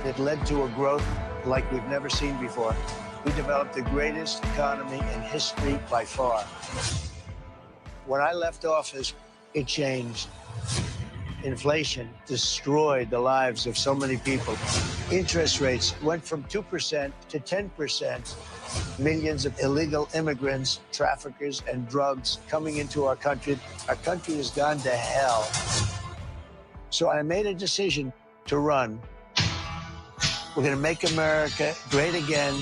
It led to a growth like we've never seen before. We developed the greatest economy in history by far. When I left office, it changed. Inflation destroyed the lives of so many people. Interest rates went from 2% to 10%. Millions of illegal immigrants, traffickers, and drugs coming into our country. Our country has gone to hell. So I made a decision to run. We're going to make America great again,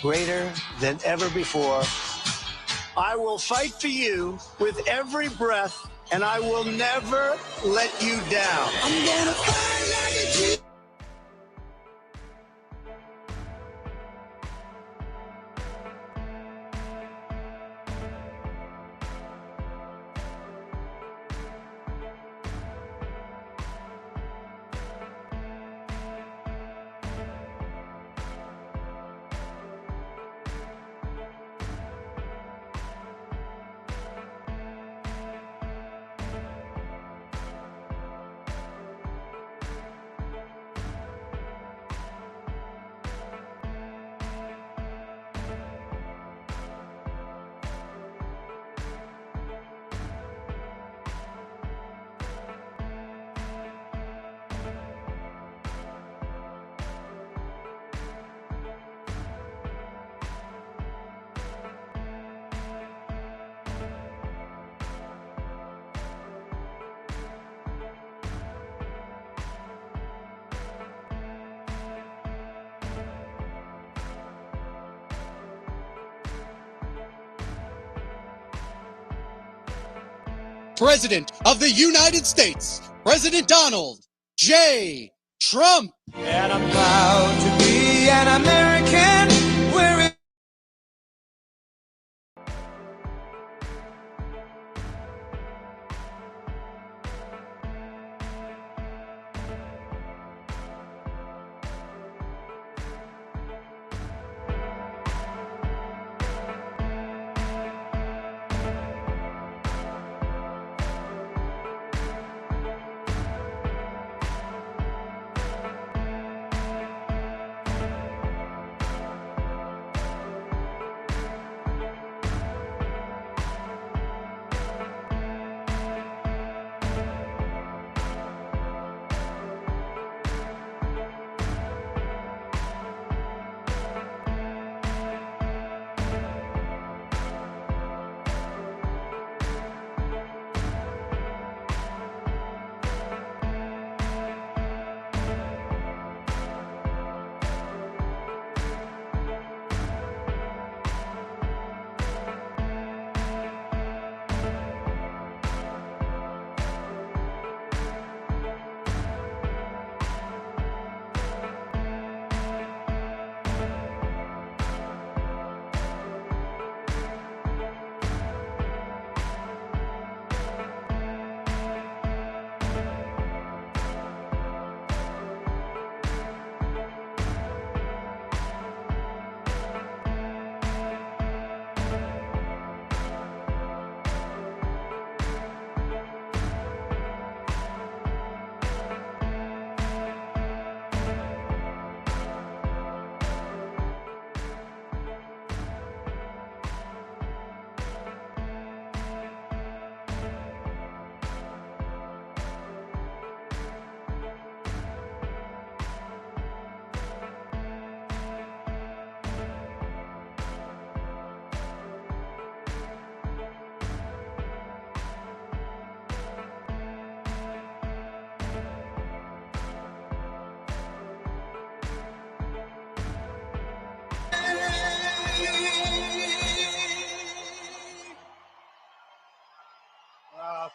greater than ever before. I will fight for you with every breath, and I will never let you down. I'm gonna fight like a G. President of the United States, President Donald J. Trump. And I'm proud to be an American. We're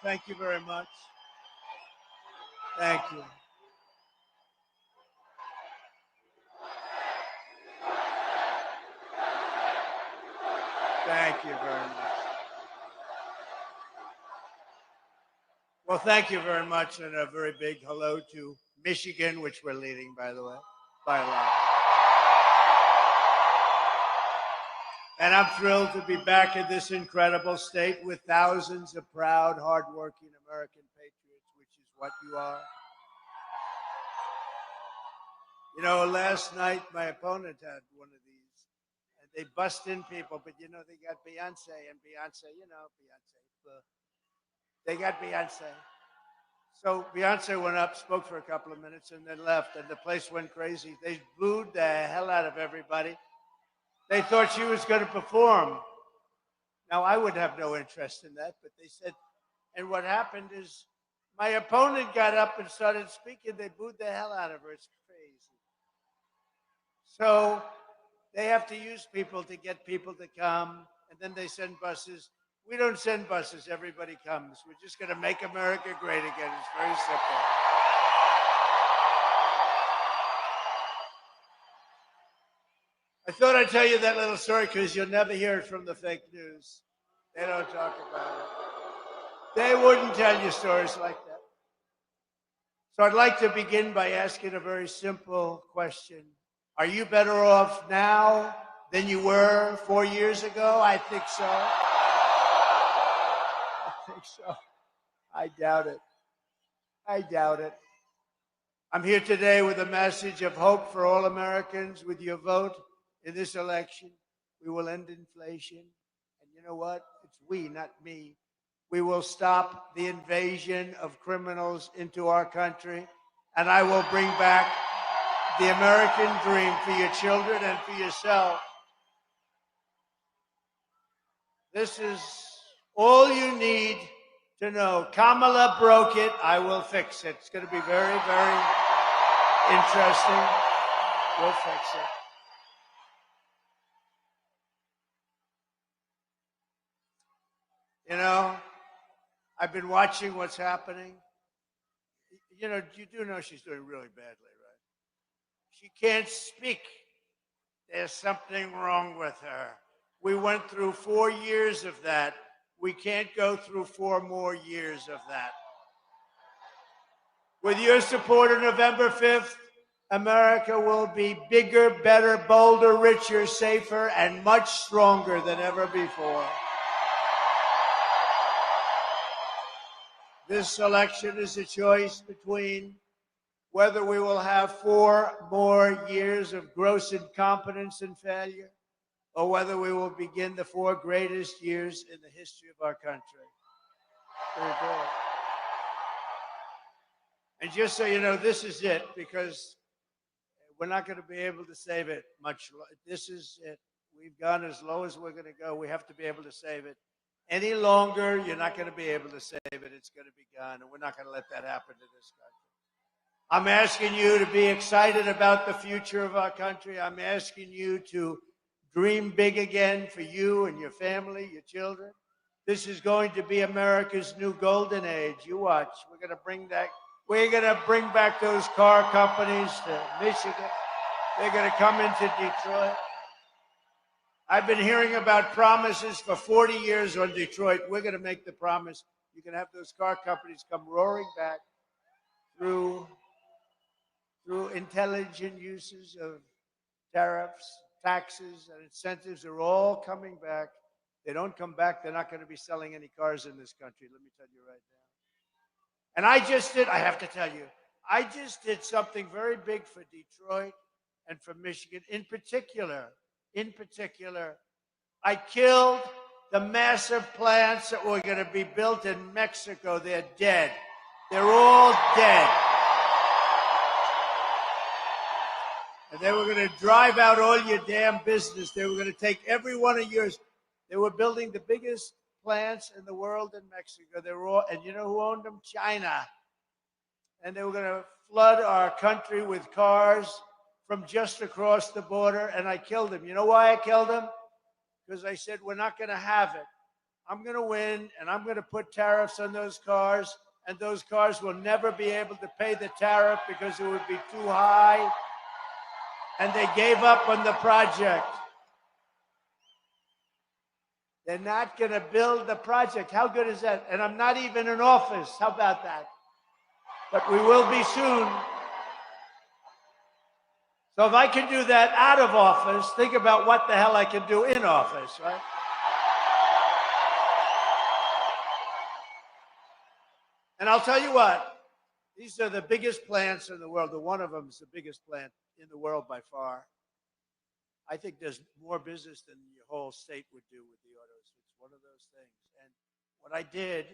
Thank you very much. Thank you. Thank you very much. Well, thank you very much, and a very big hello to Michigan, which we're leading, by the way, by a lot. And I'm thrilled to be back in this incredible state with thousands of proud, hardworking American patriots, which is what you are. You know, last night my opponent had one of these, and they bust in people, but you know, they got Beyonce, and Beyonce, you know, Beyonce. They got Beyonce. So Beyonce went up, spoke for a couple of minutes, and then left, and the place went crazy. They booed the hell out of everybody. They thought she was going to perform. Now, I would have no interest in that, but they said, and what happened is my opponent got up and started speaking. They booed the hell out of her. It's crazy. So they have to use people to get people to come, and then they send buses. We don't send buses. Everybody comes. We're just going to make America great again. It's very simple. I thought I'd tell you that little story because you'll never hear it from the fake news. They don't talk about it. They wouldn't tell you stories like that. So I'd like to begin by asking a very simple question. Are you better off now than you were 4 years ago? I think so. I think so. I doubt it. I doubt it. I'm here today with a message of hope for all Americans. With your vote in this election, we will end inflation. And you know what? It's we, not me. We will stop the invasion of criminals into our country, and I will bring back the American dream for your children and for yourself. This is all you need to know. Kamala broke it. I will fix it. It's going to be very, very interesting. We'll fix it. You know, I've been watching what's happening. You know, you do know she's doing really badly, right? She can't speak. There's something wrong with her. We went through 4 years of that. We can't go through 4 more years of that. With your support on November 5th, America will be bigger, better, bolder, richer, safer, and much stronger than ever before. This election is a choice between whether we will have 4 more years of gross incompetence and failure, or whether we will begin the 4 greatest years in the history of our country. And just so you know, this is it, because we're not going to be able to save it much. This is it. We've gone as low as we're going to go. We have to be able to save it. Any longer, you're not going to be able to save it. It's going to be gone, and we're not going to let that happen to this country. I'm asking you to be excited about the future of our country. I'm asking you to dream big again for you and your family, your children. This is going to be America's new golden age. You watch. We're going to bring back those car companies to Michigan. They're going to come into Detroit. I've been hearing about promises for 40 years on Detroit. We're going to make the promise. You can have those car companies come roaring back through intelligent uses of tariffs, taxes, and incentives are all coming back. They don't come back, they're not going to be selling any cars in this country. Let me tell you right now. And I have to tell you, I just did something very big for Detroit and for Michigan. In particular, I killed the massive plants that were going to be built in Mexico. They're dead. They're all dead. And they were going to drive out all your damn business. They were going to take every one of yours. They were building the biggest plants in the world in Mexico. They were all, and you know who owned them? China. And they were going to flood our country with cars from just across the border, and I killed them. You know why I killed them? Because I said, we're not going to have it. I'm going to win, and I'm going to put tariffs on those cars, and those cars will never be able to pay the tariff because it would be too high. And they gave up on the project. They're not going to build the project. How good is that? And I'm not even in office. How about that? But we will be soon. So if I can do that out of office, think about what the hell I can do in office, right? And I'll tell you what, these are the biggest plants in the world. One of them is the biggest plant in the world by far. I think there's more business than your whole state would do with the autos. It's one of those things. And what I did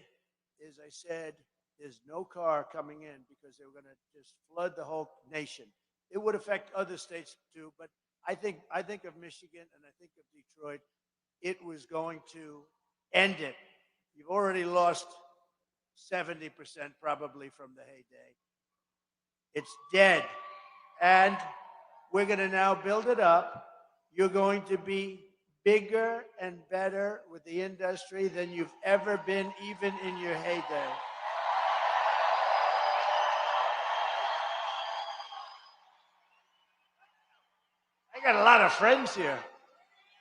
is I said, there's no car coming in because they were going to just flood the whole nation. It would affect other states too, but I think of Michigan and I think of Detroit. It was going to end it. You've already lost 70% probably from the heyday. It's dead. And we're going to now build it up. You're going to be bigger and better with the industry than you've ever been, even in your heyday. I got a lot of friends here.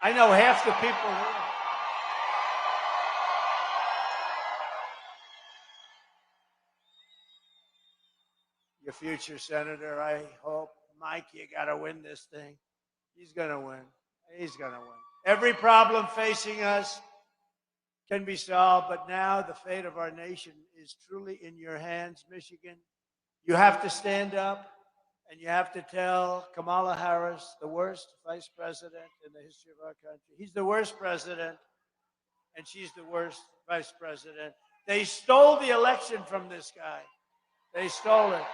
I know half the people here. Your future senator, I hope. Mike, you got to win this thing. He's going to win. He's going to win. Every problem facing us can be solved, but now the fate of our nation is truly in your hands, Michigan. You have to stand up and you have to tell Kamala Harris, the worst vice president in the history of our country. He's the worst president, and she's the worst vice president. They stole the election from this guy. They stole it.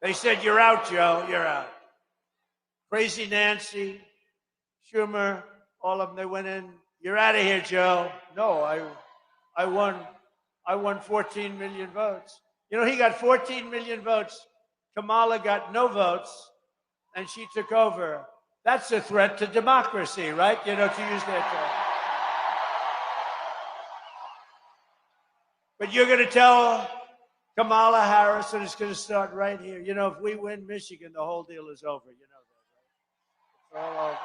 They said, you're out, Joe, you're out. Crazy Nancy, Schumer, all of them, they went in, you're out of here, Joe. No, I won 14 million votes. You know, he got 14 million votes. Kamala got no votes, and she took over. That's a threat to democracy, right? You know, to use that term. But you're going to tell Kamala Harris, and it's going to start right here. You know, if we win Michigan, the whole deal is over. You know that, right? It's all over.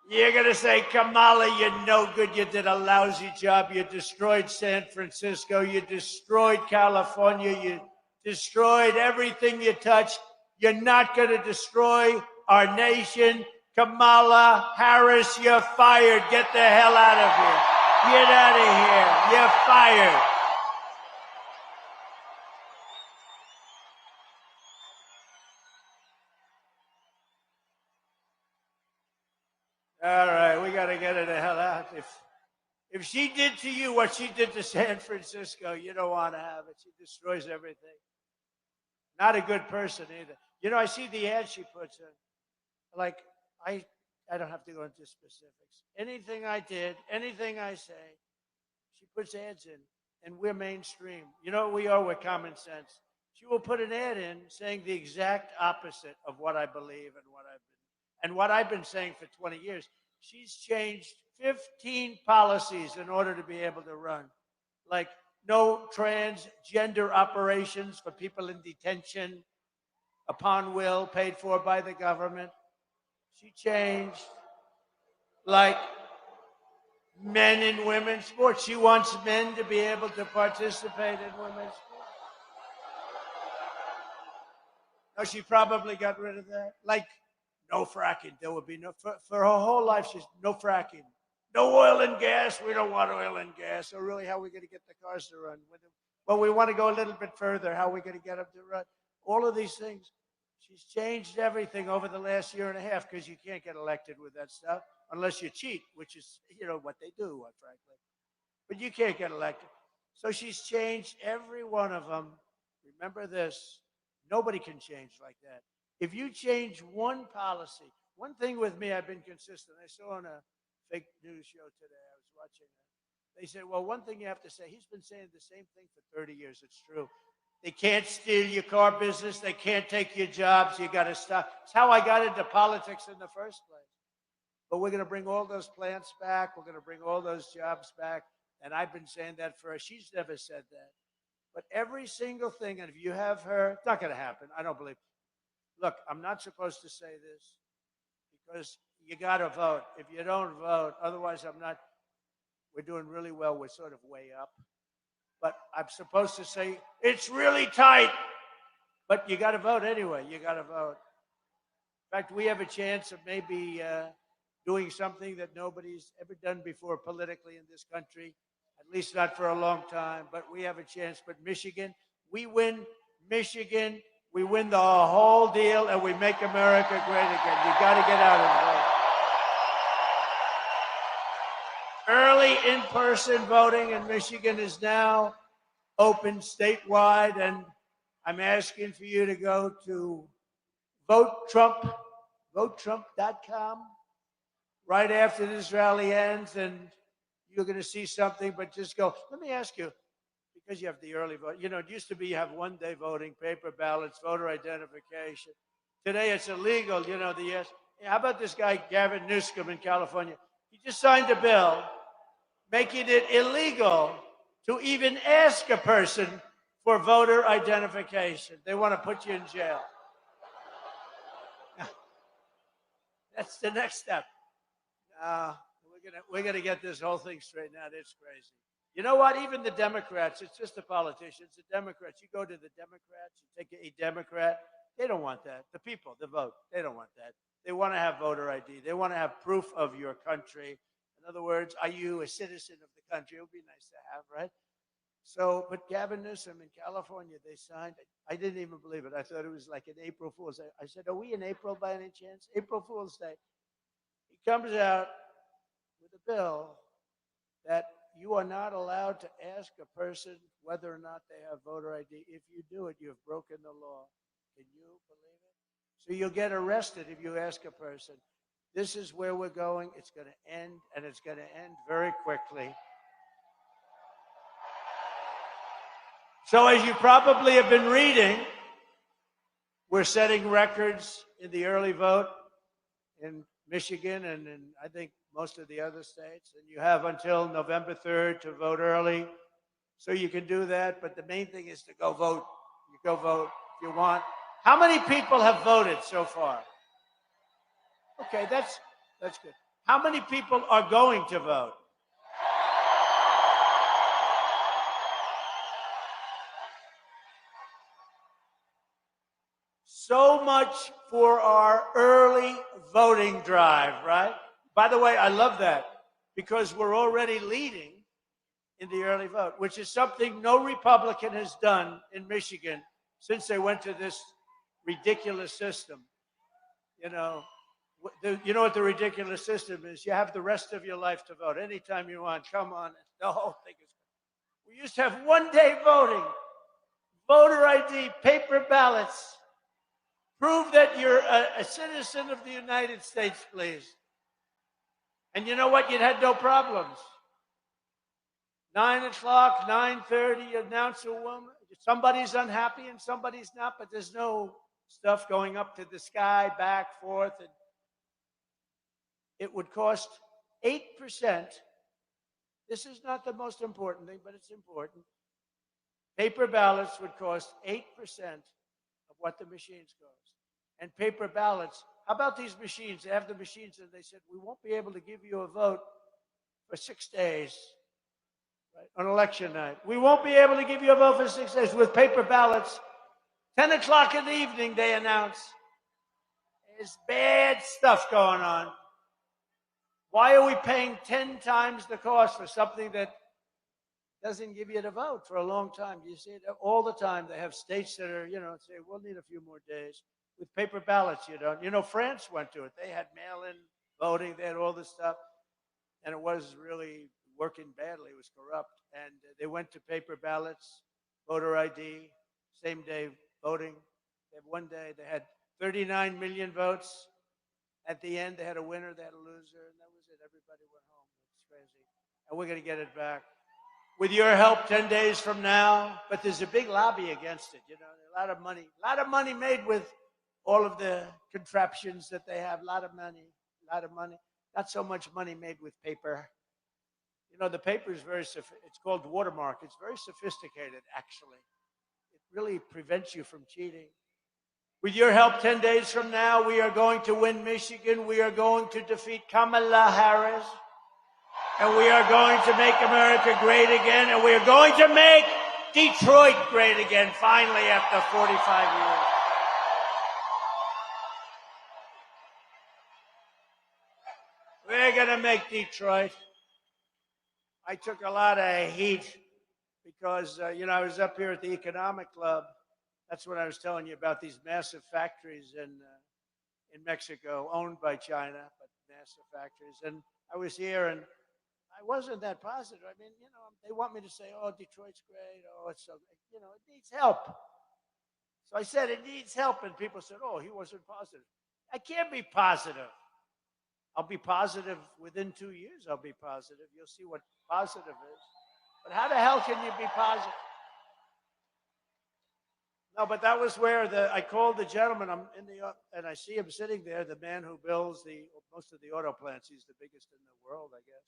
You're going to say, Kamala, you're no good. You did a lousy job. You destroyed San Francisco. You destroyed California. You destroyed everything you touched. You're not going to destroy our nation. Kamala Harris, you're fired. Get the hell out of here. Get out of here. You're fired. All right, we got to get her the hell out. If she did to you what she did to San Francisco, you don't want to have it. She destroys everything. Not a good person either. You know, I see the ad she puts in. Like, I don't have to go into specifics. Anything I did, anything I say, she puts ads in, and we're mainstream. You know what we are? We're common sense. She will put an ad in saying the exact opposite of what I believe and what I've been saying for 20 years. She's changed 15 policies in order to be able to run. Like no transgender operations for people in detention upon will, paid for by the government. She changed like men and women's sports. She wants men to be able to participate in women's sports. No, she probably got rid of that. Like no fracking. There would be no, for her whole life, she's no fracking. No oil and gas. We don't want oil and gas. So really, how are we going to get the cars to run? Well, we want to go a little bit further. How are we going to get them to run? All of these things. She's changed everything over the last year and a half because you can't get elected with that stuff unless you cheat, which is, you know, what they do, frankly. But you can't get elected. So she's changed every one of them. Remember this. Nobody can change like that. If you change one policy, one thing with me, I've been consistent. I saw on a fake news show today, I was watching it. They said, well, one thing you have to say, he's been saying the same thing for 30 years. It's true. They can't steal your car business. They can't take your jobs. You got to stop. It's how I got into politics in the first place. But we're going to bring all those plants back. We're going to bring all those jobs back. And I've been saying that for her. She's never said that. But every single thing, and if you have her, it's not going to happen. I don't believe it. Look, I'm not supposed to say this because you got to vote. If you don't vote, otherwise I'm not, we're doing really well. We're sort of way up. But I'm supposed to say, it's really tight. But you got to vote anyway. You got to vote. In fact, we have a chance of maybe doing something that nobody's ever done before politically in this country, at least not for a long time. But we have a chance. But Michigan, we win Michigan. We win the whole deal and we make America great again. You got to get out and vote. Early in-person voting in Michigan is now open statewide, and I'm asking for you to go to votetrump.com right after this rally ends, and you're going to see something, but just go. Let me ask you, because you have the early vote, it used to be you have one-day voting, paper ballots, voter identification. Today it's illegal, How about this guy, Gavin Newsom in California? He just signed a bill making it illegal to even ask a person for voter identification. They want to put you in jail. That's the next step. We're gonna get this whole thing straightened out. It's crazy. You know what? Even the Democrats, it's just the politicians. The Democrats, you go to the Democrats, you take a Democrat, they don't want that. The people, the vote, they don't want that. They want to have voter ID. They want to have proof of your country. In other words, are you a citizen of the country? It would be nice to have, right? So, but Gavin Newsom in California, they signed it. I didn't even believe it. I thought it was like an April Fool's Day. I said, are we in April by any chance? April Fool's Day. He comes out with a bill that you are not allowed to ask a person whether or not they have voter ID. If you do it, you've broken the law. Can you believe it? So you'll get arrested if you ask a person. This is where we're going. It's going to end, and it's going to end very quickly. So as you probably have been reading, we're setting records in the early vote in Michigan and in, I think, most of the other states. And you have until November 3rd to vote early. So you can do that. But the main thing is to go vote. You go vote if you want. How many people have voted so far? Okay, that's good. How many people are going to vote? So much for our early voting drive, right? By the way, I love that because we're already leading in the early vote, which is something no Republican has done in Michigan since they went to this ridiculous system. You know what the ridiculous system is? You have the rest of your life to vote anytime you want. Come on. The whole thing is. We used to have one-day voting, voter ID, paper ballots. Prove that you're a citizen of the United States, please. And you know what? You'd had no problems. 9 o'clock, 9:30, you announce a woman. Somebody's unhappy and somebody's not, but there's no stuff going up to the sky, back, forth. And it would cost 8%. This is not the most important thing, but it's important. Paper ballots would cost 8% of what the machines cost. And paper ballots, how about these machines? They have the machines and they said, we won't be able to give you a vote for 6 days, right, on election night. We won't be able to give you a vote for 6 days with paper ballots. 10 o'clock in the evening, they announce, there's bad stuff going on. Why are we paying 10 times the cost for something that doesn't give you the vote for a long time? You see it all the time. They have states that are, say, we'll need a few more days. With paper ballots, you don't. France went to it. They had mail-in voting. They had all this stuff. And it was really working badly. It was corrupt. And they went to paper ballots, voter ID, same day voting. They had one day. They had 39 million votes. At the end, they had a winner, they had a loser, and that was it. Everybody went home. It's crazy. And we're going to get it back. With your help 10 days from now. But there's a big lobby against it. A lot of money made with all of the contraptions that they have, a lot of money. Not so much money made with paper. The paper is it's called watermark. It's very sophisticated, actually. It really prevents you from cheating. With your help 10 days from now, we are going to win Michigan. We are going to defeat Kamala Harris. And we are going to make America great again. And we are going to make Detroit great again, finally, after 45 years. We're going to make Detroit. I took a lot of heat because, I was up here at the Economic Club That's what I was telling you about, these massive factories in Mexico, owned by China, but massive factories. And I was here, and I wasn't that positive. I mean, they want me to say, "Oh, Detroit's great. Oh, it's so great." It needs help. So I said it needs help, and people said, "Oh, he wasn't positive." I can't be positive. I'll be positive within 2 years. I'll be positive. You'll see what positive is. But how the hell can you be positive? No, but that was where I called the gentleman. I'm in and I see him sitting there, the man who builds most of the auto plants. He's the biggest in the world, I guess.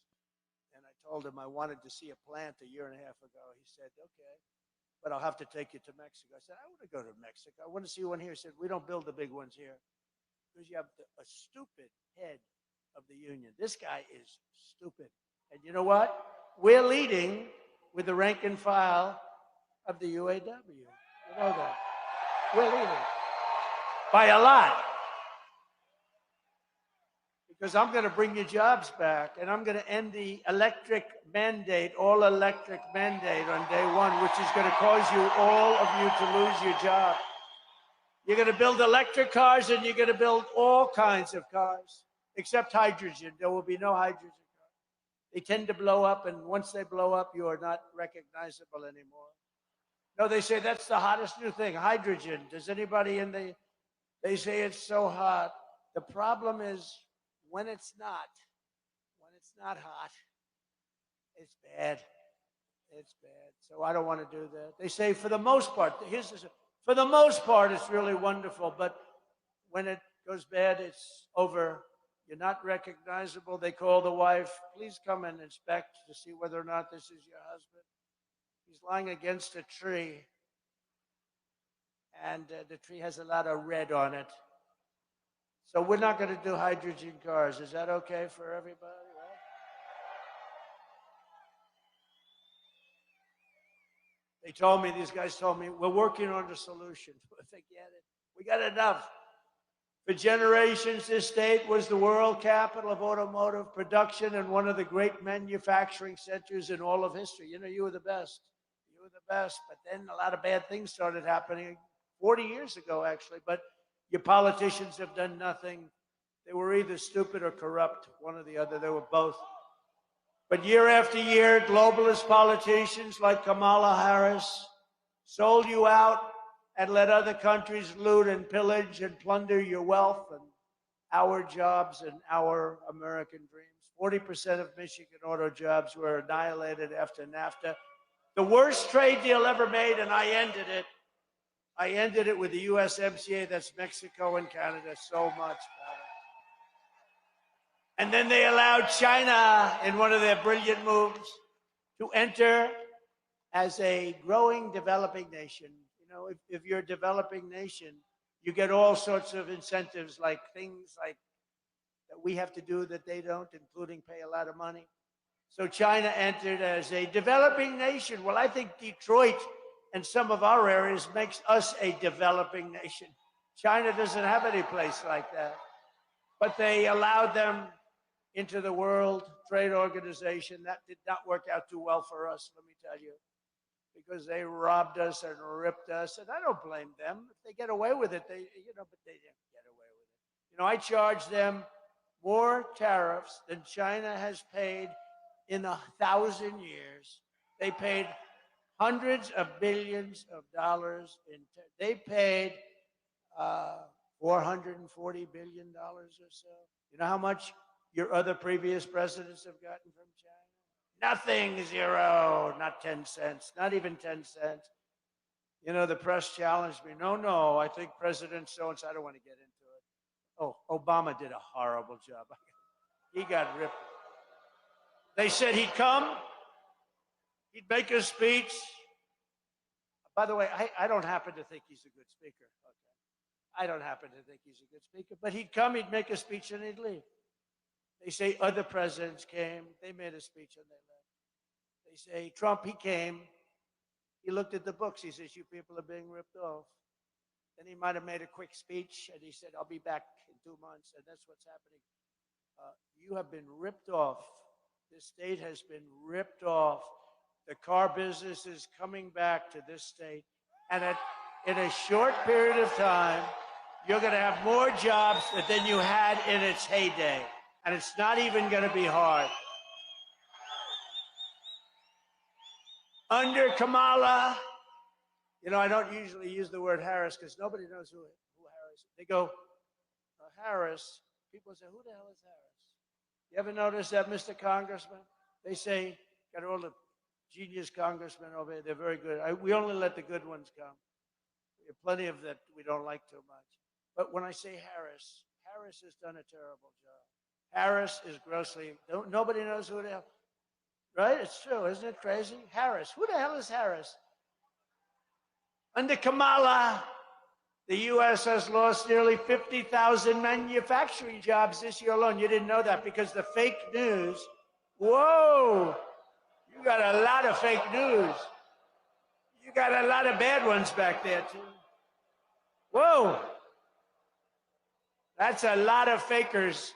And I told him I wanted to see a plant a year and a half ago. He said, "Okay, but I'll have to take you to Mexico." I said, "I want to go to Mexico. I want to see one here." He said, "We don't build the big ones here because you have a stupid head of the union. This guy is stupid." And you know what? We're leading with the rank and file of the UAW. You know that. We're leading by a lot. Because I'm going to bring your jobs back, and I'm going to end the electric mandate, all electric mandate on day one, which is going to cause all of you to lose your job. You're going to build electric cars, and you're going to build all kinds of cars, except hydrogen. There will be no hydrogen cars. They tend to blow up, and once they blow up, you are not recognizable anymore. No, they say that's the hottest new thing, hydrogen. Does anybody they say it's so hot. The problem is when it's not hot, it's bad. It's bad. So I don't want to do that. They say for the most part, for the most part, it's really wonderful. But when it goes bad, it's over. You're not recognizable. They call the wife, "Please come and inspect to see whether or not this is your husband." He's lying against a tree, and the tree has a lot of red on it. So we're not going to do hydrogen cars. Is that okay for everybody? Right? These guys told me, "We're working on a solution." Forget it. We got enough. For generations, this state was the world capital of automotive production and one of the great manufacturing centers in all of history. You were the best. You were the best. But then a lot of bad things started happening 40 years ago, actually. But your politicians have done nothing. They were either stupid or corrupt, one or the other. They were both. But year after year, globalist politicians like Kamala Harris sold you out and let other countries loot and pillage and plunder your wealth and our jobs and our American dreams. 40% of Michigan auto jobs were annihilated after NAFTA. The worst trade deal ever made, and I ended it. I ended it with the USMCA, that's Mexico and Canada, so much better. And then they allowed China, in one of their brilliant moves, to enter as a growing, developing nation. If you're a developing nation, you get all sorts of incentives, like things like that we have to do that they don't, including pay a lot of money. So China entered as a developing nation. Well, I think Detroit and some of our areas makes us a developing nation. China doesn't have any place like that. But they allowed them into the World Trade Organization. That did not work out too well for us, let me tell you, because they robbed us and ripped us. And I don't blame them. If they get away with it, but they didn't get away with it. I charged them more tariffs than China has paid in 1,000 years. They paid hundreds of billions of dollars. They paid $440 billion or so. You know how much your other previous presidents have gotten from China? Nothing, zero, not 10 cents, not even 10 cents. The press challenged me. No, I think President so-and-so, I don't want to get into it. Oh, Obama did a horrible job. He got ripped. They said he'd come, he'd make a speech. By the way, I don't happen to think he's a good speaker. Okay. I don't happen to think he's a good speaker, but he'd come, he'd make a speech, and he'd leave. They say other presidents came, they made a speech, and they left. They say Trump, he came, he looked at the books, he says, "You people are being ripped off." Then he might have made a quick speech, and he said, "I'll be back in 2 months," and that's what's happening. You have been ripped off. This state has been ripped off. The car business is coming back to this state. And in a short period of time, you're going to have more jobs than you had in its heyday. And it's not even going to be hard. Under Kamala, you know, I don't usually use the word Harris because nobody knows who Harris is. They go, Harris. People say, who the hell is Harris? You ever notice that, Mr. Congressman? They say, got all the genius congressmen over here. They're very good. We only let the good ones come. We have plenty of that we don't like too much. But when I say Harris, Harris has done a terrible job. Harris is grossly, nobody knows who the hell, right? It's true, isn't it crazy? Harris, who the hell is Harris? Under Kamala, the U.S. has lost nearly 50,000 manufacturing jobs this year alone. You didn't know that because the fake news, whoa, you got a lot of fake news. You got a lot of bad ones back there, too. Whoa, that's a lot of fakers.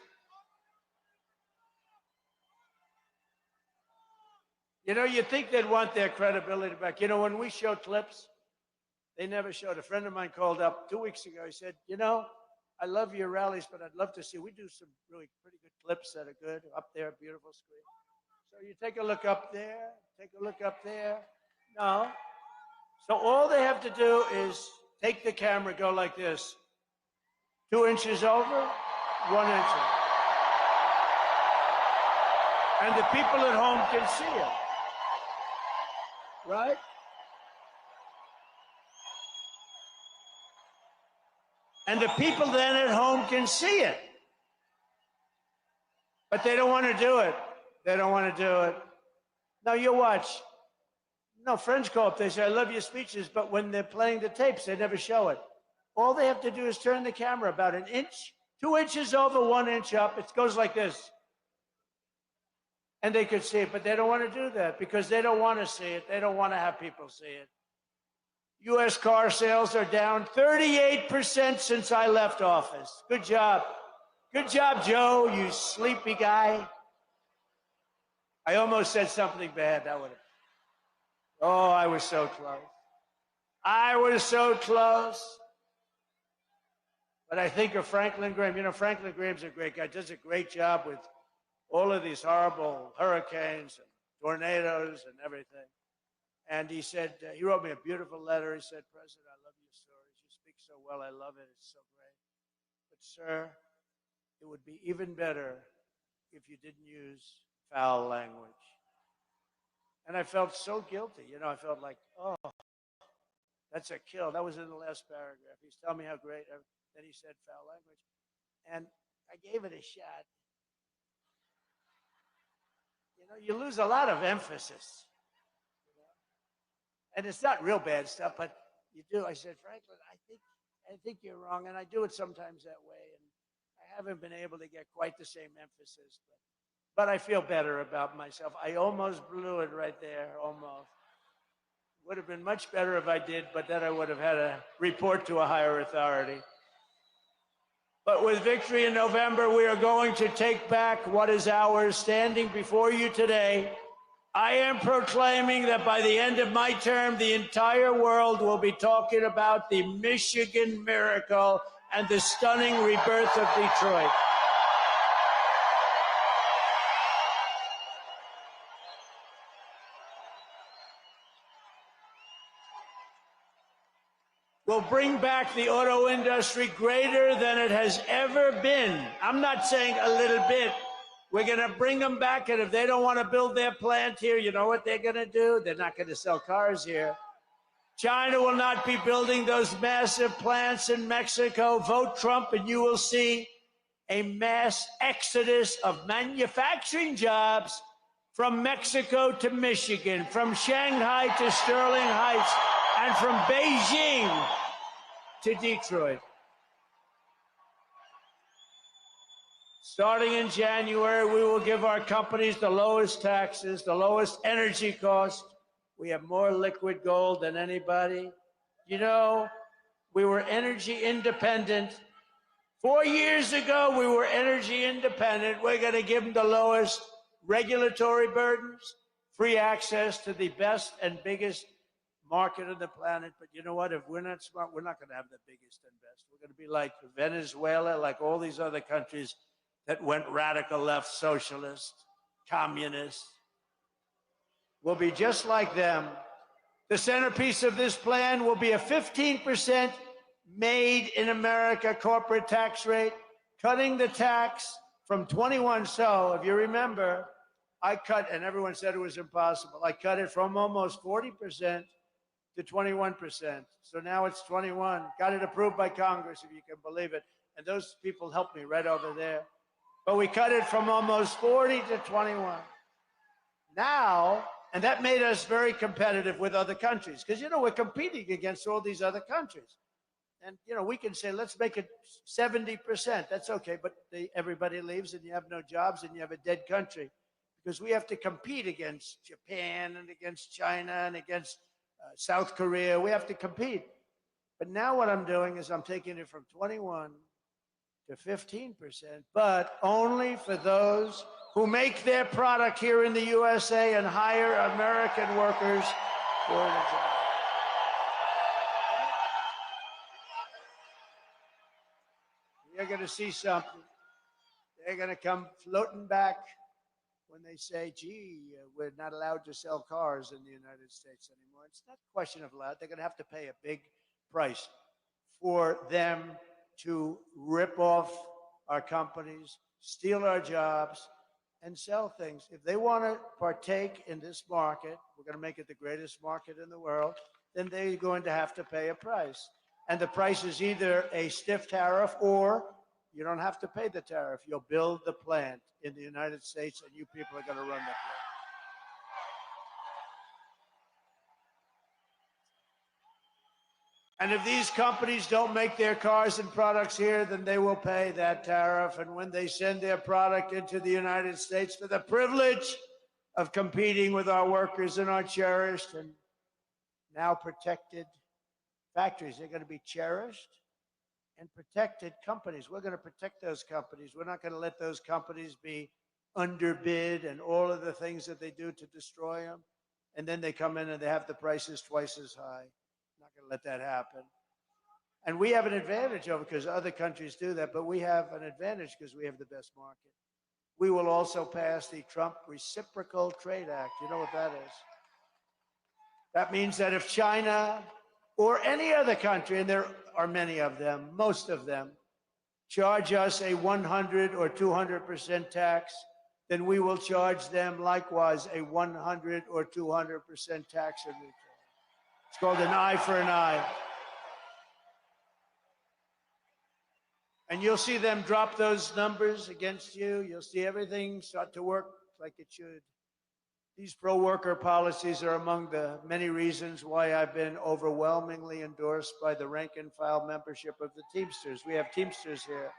You know, you think they'd want their credibility back. You know, when we show clips, they never showed. A friend of mine called up 2 weeks ago. He said, you know, I love your rallies, but I'd love to see. We do some really pretty good clips that are good up there, beautiful screen. So you take a look up there, take a look up there. No. So all they have to do is take the camera, go like this. 2 inches over, 1 inch over. And the people at home can see it. Right? And the people then at home can see it. But they don't want to do it. They don't want to do it. Now you watch. No, friends call up, they say, I love your speeches, but when they're playing the tapes, they never show it. All they have to do is turn the camera about 1 inch, 2 inches over, 1 inch up. It goes like this. And they could see it, but they don't want to do that because they don't want to see it. They don't want to have people see it. U.S. car sales are down 38% since I left office. Good job. Good job, Joe, you sleepy guy. I almost said something bad. That would have. Oh, I was so close. I was so close. But I think of Franklin Graham. You know, Franklin Graham's a great guy. Does a great job with all of these horrible hurricanes and tornadoes and everything. And he said, he wrote me a beautiful letter. He said, President, I love your stories. You speak so well. I love it. It's so great. But, sir, it would be even better if you didn't use foul language. And I felt so guilty. You know, I felt like, oh, that's a kill. That was in the last paragraph. He's telling me how great. Then he said foul language. And I gave it a shot. You know, you lose a lot of emphasis. And it's not real bad stuff, but you do. I said, Franklin, I think you're wrong, and I do it sometimes that way. And I haven't been able to get quite the same emphasis, but I feel better about myself. I almost blew it right there, almost. Would have been much better if I did, but then I would have had to report to a higher authority. But with victory in November, we are going to take back what is ours. Standing before you today, I am proclaiming that by the end of my term, the entire world will be talking about the Michigan miracle and the stunning rebirth of Detroit. We'll bring back the auto industry greater than it has ever been. I'm not saying a little bit. We're going to bring them back, and if they don't want to build their plant here, you know what they're going to do? They're not going to sell cars here. China will not be building those massive plants in Mexico. Vote Trump, and you will see a mass exodus of manufacturing jobs from Mexico to Michigan, from Shanghai to Sterling Heights, and from Beijing to Detroit. Starting in January, we will give our companies the lowest taxes, the lowest energy costs. We have more liquid gold than anybody. You know, we were energy independent. 4 years ago, we were energy independent. We're going to give them the lowest regulatory burdens, free access to the best and biggest market on the planet. But you know what? If we're not smart, we're not going to have the biggest and best. We're going to be like Venezuela, like all these other countries that went radical left, socialist, communist. We'll be just like them. The centerpiece of this plan will be a 15% made in America corporate tax rate, cutting the tax from 21. So if you remember, I cut, and everyone said it was impossible. I cut it from almost 40% to 21%. So now it's 21. Got it approved by Congress, if you can believe it. And those people helped me right over there. But we cut it from almost 40 to 21. Now, and that made us very competitive with other countries because, you know, we're competing against all these other countries. And, you know, we can say, let's make it 70%. That's okay. But everybody leaves and you have no jobs and you have a dead country because we have to compete against Japan and against China and against South Korea. We have to compete. But now what I'm doing is I'm taking it from 21 to 15%, but only for those who make their product here in the USA and hire American workers for the job. You're going to see something. They're going to come floating back when they say, gee, we're not allowed to sell cars in the United States anymore. It's not a question of allowed. They're going to have to pay a big price for them to rip off our companies, steal our jobs, and sell things. If they want to partake in this market, we're going to make it the greatest market in the world, then they're going to have to pay a price. And the price is either a stiff tariff or you don't have to pay the tariff. You'll build the plant in the United States and you people are going to run the plant. And if these companies don't make their cars and products here, then they will pay that tariff. And when they send their product into the United States for the privilege of competing with our workers in our cherished and now protected factories, they're going to be cherished and protected companies. We're going to protect those companies. We're not going to let those companies be underbid and all of the things that they do to destroy them. And then they come in and they have the prices twice as high. Not going to let that happen. And we have an advantage over because other countries do that, but we have an advantage because we have the best market. We will also pass the Trump Reciprocal Trade Act. You know what that is? That means that if China or any other country, and there are many of them, most of them, charge us a 100 or 200% tax, then we will charge them likewise a 100 or 200% tax in return. It's called an eye for an eye. And you'll see them drop those numbers against you. You'll see everything start to work like it should. These pro-worker policies are among the many reasons why I've been overwhelmingly endorsed by the rank and file membership of the Teamsters. We have Teamsters here.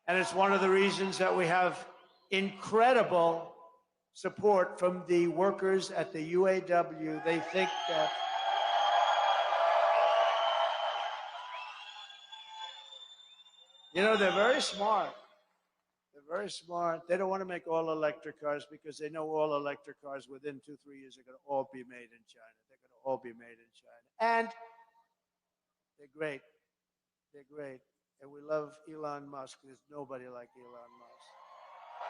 And it's one of the reasons that we have incredible support from the workers at the UAW. They think that you know, they're very smart. They're very smart. They don't want to make all electric cars because they know all electric cars within 2-3 years are going to all be made in China. They're going to all be made in China. And they're great. They're great. And we love Elon Musk. There's nobody like Elon Musk.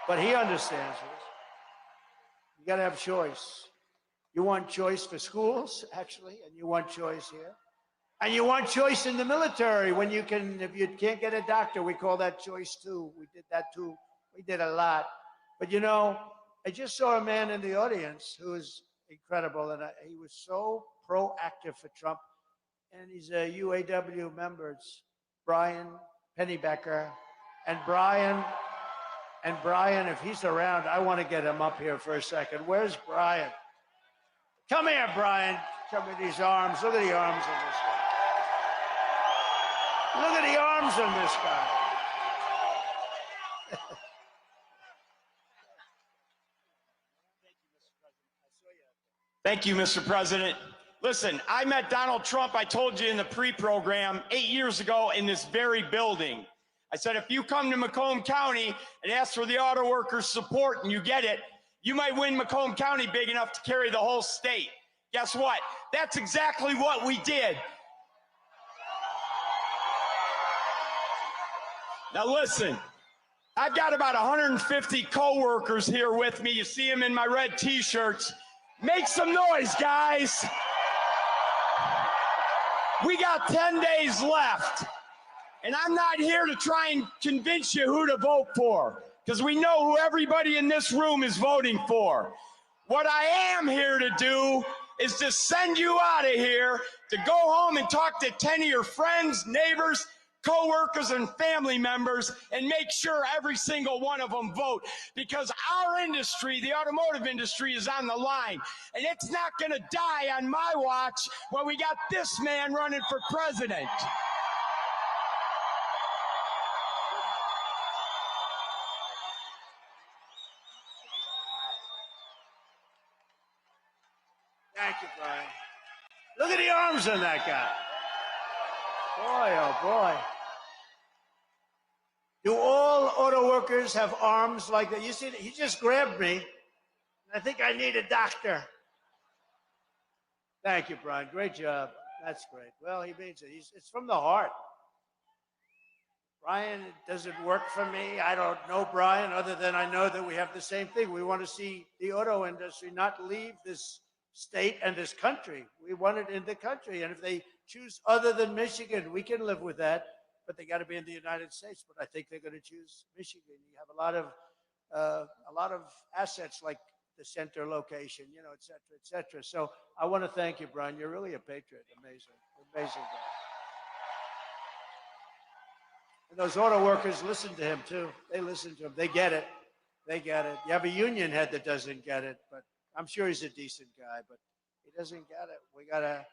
But he understands this. You got to have choice. You want choice for schools, actually, and you want choice here. And you want choice in the military when you can, if you can't get a doctor, we call that choice too. We did that too. We did a lot. But you know, I just saw a man in the audience who is incredible, and he was so proactive for Trump. And he's a UAW member. It's Brian Pennybecker. And Brian, if he's around, I want to get him up here for a second. Where's Brian? Come here, Brian. Come with these arms. Look at the arms on this guy. Look at the arms on this guy. Thank you, Mr. President. Listen, I met Donald Trump, I told you in the pre-program, 8 years ago in this very building. I said, if you come to Macomb County and ask for the auto workers' support and you get it, You might win Macomb County big enough to carry the whole state. Guess what? That's exactly what we did. Now listen, I've got about 150 co-workers here with me. You see them in my red t-shirts. Make some noise, guys. We got 10 days left. And I'm not here to try and convince you who to vote for, because we know who everybody in this room is voting for. What I am here to do is to send you out of here to go home and talk to 10 of your friends, neighbors, co-workers, and family members and make sure every single one of them vote, because our industry, the automotive industry, is on the line, and it's not going to die on my watch when we got this man running for president. Thank you, Brian. Look at the arms on that guy. Boy, oh boy. Do all auto workers have arms like that? You see, he just grabbed me. I think I need a doctor. Thank you, Brian. Great job. That's great. Well, he means it. It's from the heart. Brian, it doesn't work for me. I don't know Brian, other than I know that we have the same thing. We want to see the auto industry not leave this state and this country. We want it in the country. And if they choose other than Michigan, we can live with that. But they got to be in the United States. But I think they're going to choose Michigan. You have a lot of assets like the center location, you know, et cetera, et cetera. So I want to thank you, Brian. You're really a patriot. Amazing, amazing guy. And those auto workers listen to him too. They listen to him. They get it. They get it. You have a union head that doesn't get it, but I'm sure he's a decent guy. But he doesn't get it.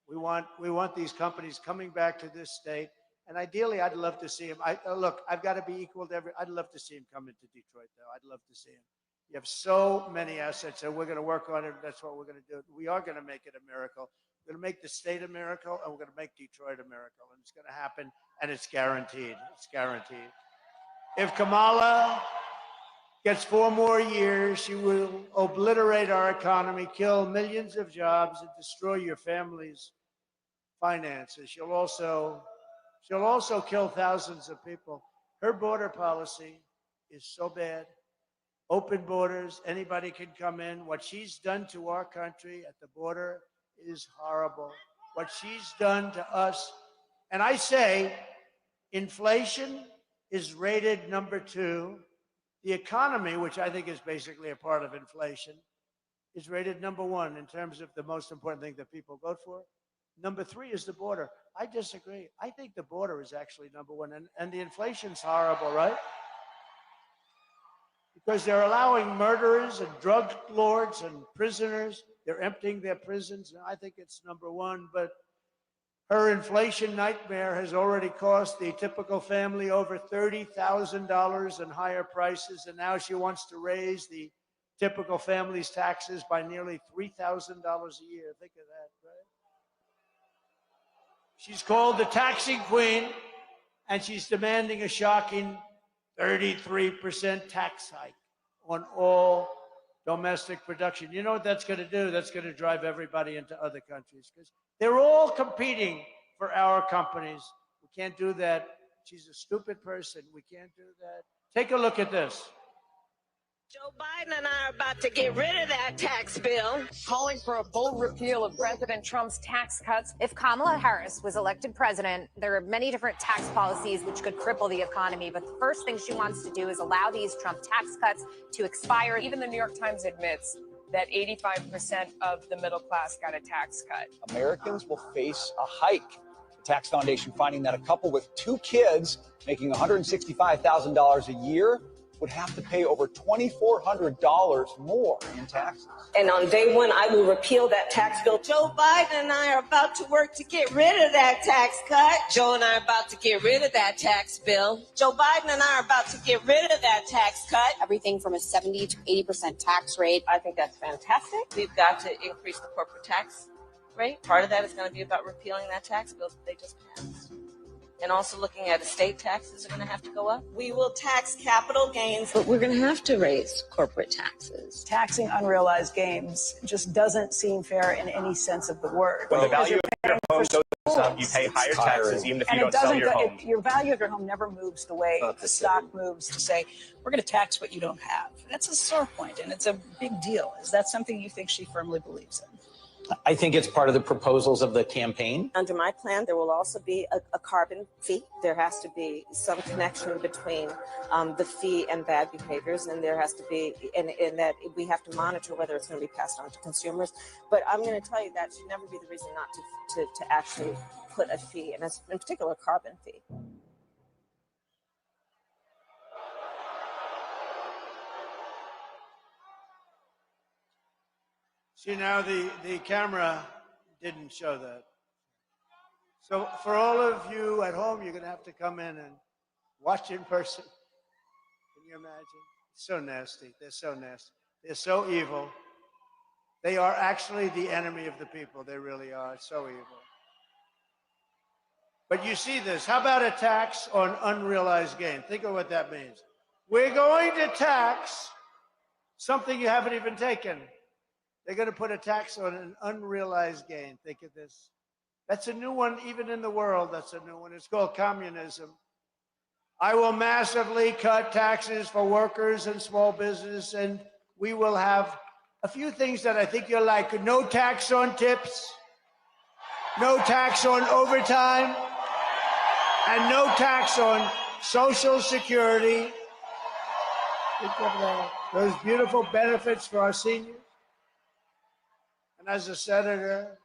We want these companies coming back to this state. And ideally, I'd love to see him. Look, I've got to be equal to I'd love to see him come into Detroit, though. I'd love to see him. You have so many assets, and we're going to work on it. That's what we're going to do. We are going to make it a miracle. We're going to make the state a miracle, and we're going to make Detroit a miracle. And it's going to happen, and it's guaranteed. It's guaranteed. If Kamala gets 4 more years, she will obliterate our economy, kill millions of jobs, and destroy your family's finances. She'll also kill thousands of people. Her border policy is so bad. Open borders, anybody can come in. What she's done to our country at the border is horrible. What she's done to us. And I say, inflation is rated number 2. The economy, which I think is basically a part of inflation, is rated number 1 in terms of the most important thing that people vote for. Number 3 is the border. I disagree. I think the border is actually number 1. And the inflation's horrible, right? Because they're allowing murderers and drug lords and prisoners. They're emptying their prisons. And I think it's number 1. But her inflation nightmare has already cost the typical family over $30,000 in higher prices. And now she wants to raise the typical family's taxes by nearly $3,000 a year. Think of that, right? She's called the taxing queen, and she's demanding a shocking 33% tax hike on all domestic production. You know what that's going to do? That's going to drive everybody into other countries because they're all competing for our companies. We can't do that. She's a stupid person. We can't do that. Take a look at this. Joe Biden and I are about to get rid of that tax bill. Calling for a bold repeal of President Trump's tax cuts. If Kamala Harris was elected president, there are many different tax policies which could cripple the economy. But the first thing she wants to do is allow these Trump tax cuts to expire. Even the New York Times admits that 85% of the middle class got a tax cut. Americans will face a hike. The Tax Foundation finding that a couple with 2 kids making $165,000 a year would have to pay over $2,400 more in taxes. And on day 1, I will repeal that tax bill. Joe Biden and I are about to work to get rid of that tax cut. Joe and I are about to get rid of that tax bill. Joe Biden and I are about to get rid of that tax cut. Everything from a 70 to 80% tax rate. I think that's fantastic. We've got to increase the corporate tax rate. Part of that is going to be about repealing that tax bill that they just passed. And also looking at estate taxes are going to have to go up. We will tax capital gains, but we're going to have to raise corporate taxes. Taxing unrealized gains just doesn't seem fair in any sense of the word. When the value of your home goes up, you pay higher taxes even if you don't sell your home. Your value of your home never moves the way the stock moves to say, we're going to tax what you don't have. That's a sore point, and it's a big deal. Is that something you think she firmly believes in? I think it's part of the proposals of the campaign. Under my plan, there will also be a carbon fee. There has to be some connection between the fee and bad behaviors, and there has to be, in that we have to monitor whether it's going to be passed on to consumers. But I'm going to tell you that should never be the reason not to actually put a fee, and in particular, a carbon fee. See, now the camera didn't show that. So for all of you at home, you're going to have to come in and watch in person. Can you imagine? It's so nasty. They're so nasty. They're so evil. They are actually the enemy of the people. They really are. It's so evil. But you see this. How about a tax on unrealized gain? Think of what that means. We're going to tax something you haven't even taken. They're going to put a tax on an unrealized gain. Think of this. That's a new one, even in the world. That's a new one. It's called communism. I will massively cut taxes for workers and small business, and we will have a few things that I think you'll like. No tax on tips, no tax on overtime, and no tax on Social Security. Think of that. Those beautiful benefits for our seniors. And as a senator,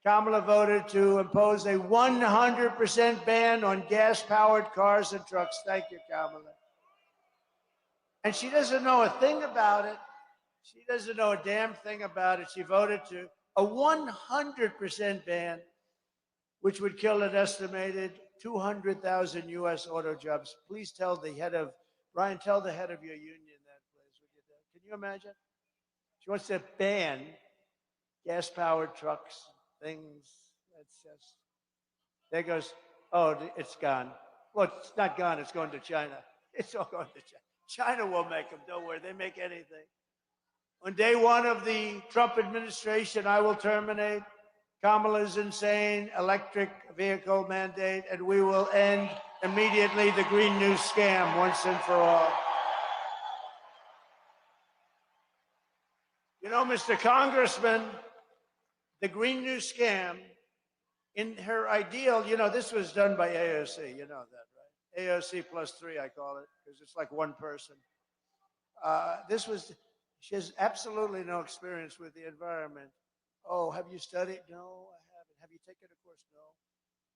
Kamala voted to impose a 100% ban on gas-powered cars and trucks. Thank you, Kamala. And she doesn't know a thing about it. She doesn't know a damn thing about it. She voted to a 100% ban, which would kill an estimated 200,000 U.S. auto jobs. Please tell the head of, Brian, tell the head of your union that, please. Would you? Can you imagine? She wants to ban gas-powered trucks, things. That's just, there goes, oh, it's gone. Well, it's not gone. It's going to China. It's all going to China. China will make them. Don't worry. They make anything. On day one of the Trump administration, I will terminate Kamala's insane electric vehicle mandate, and we will end immediately the Green New scam once and for all. You know, Mr. Congressman, the Green New scam, in her ideal, you know, this was done by AOC, you know that, right? AOC plus 3, I call it, because it's like one person. She has absolutely no experience with the environment. Oh, have you studied? No, I haven't. Have you taken a course? No.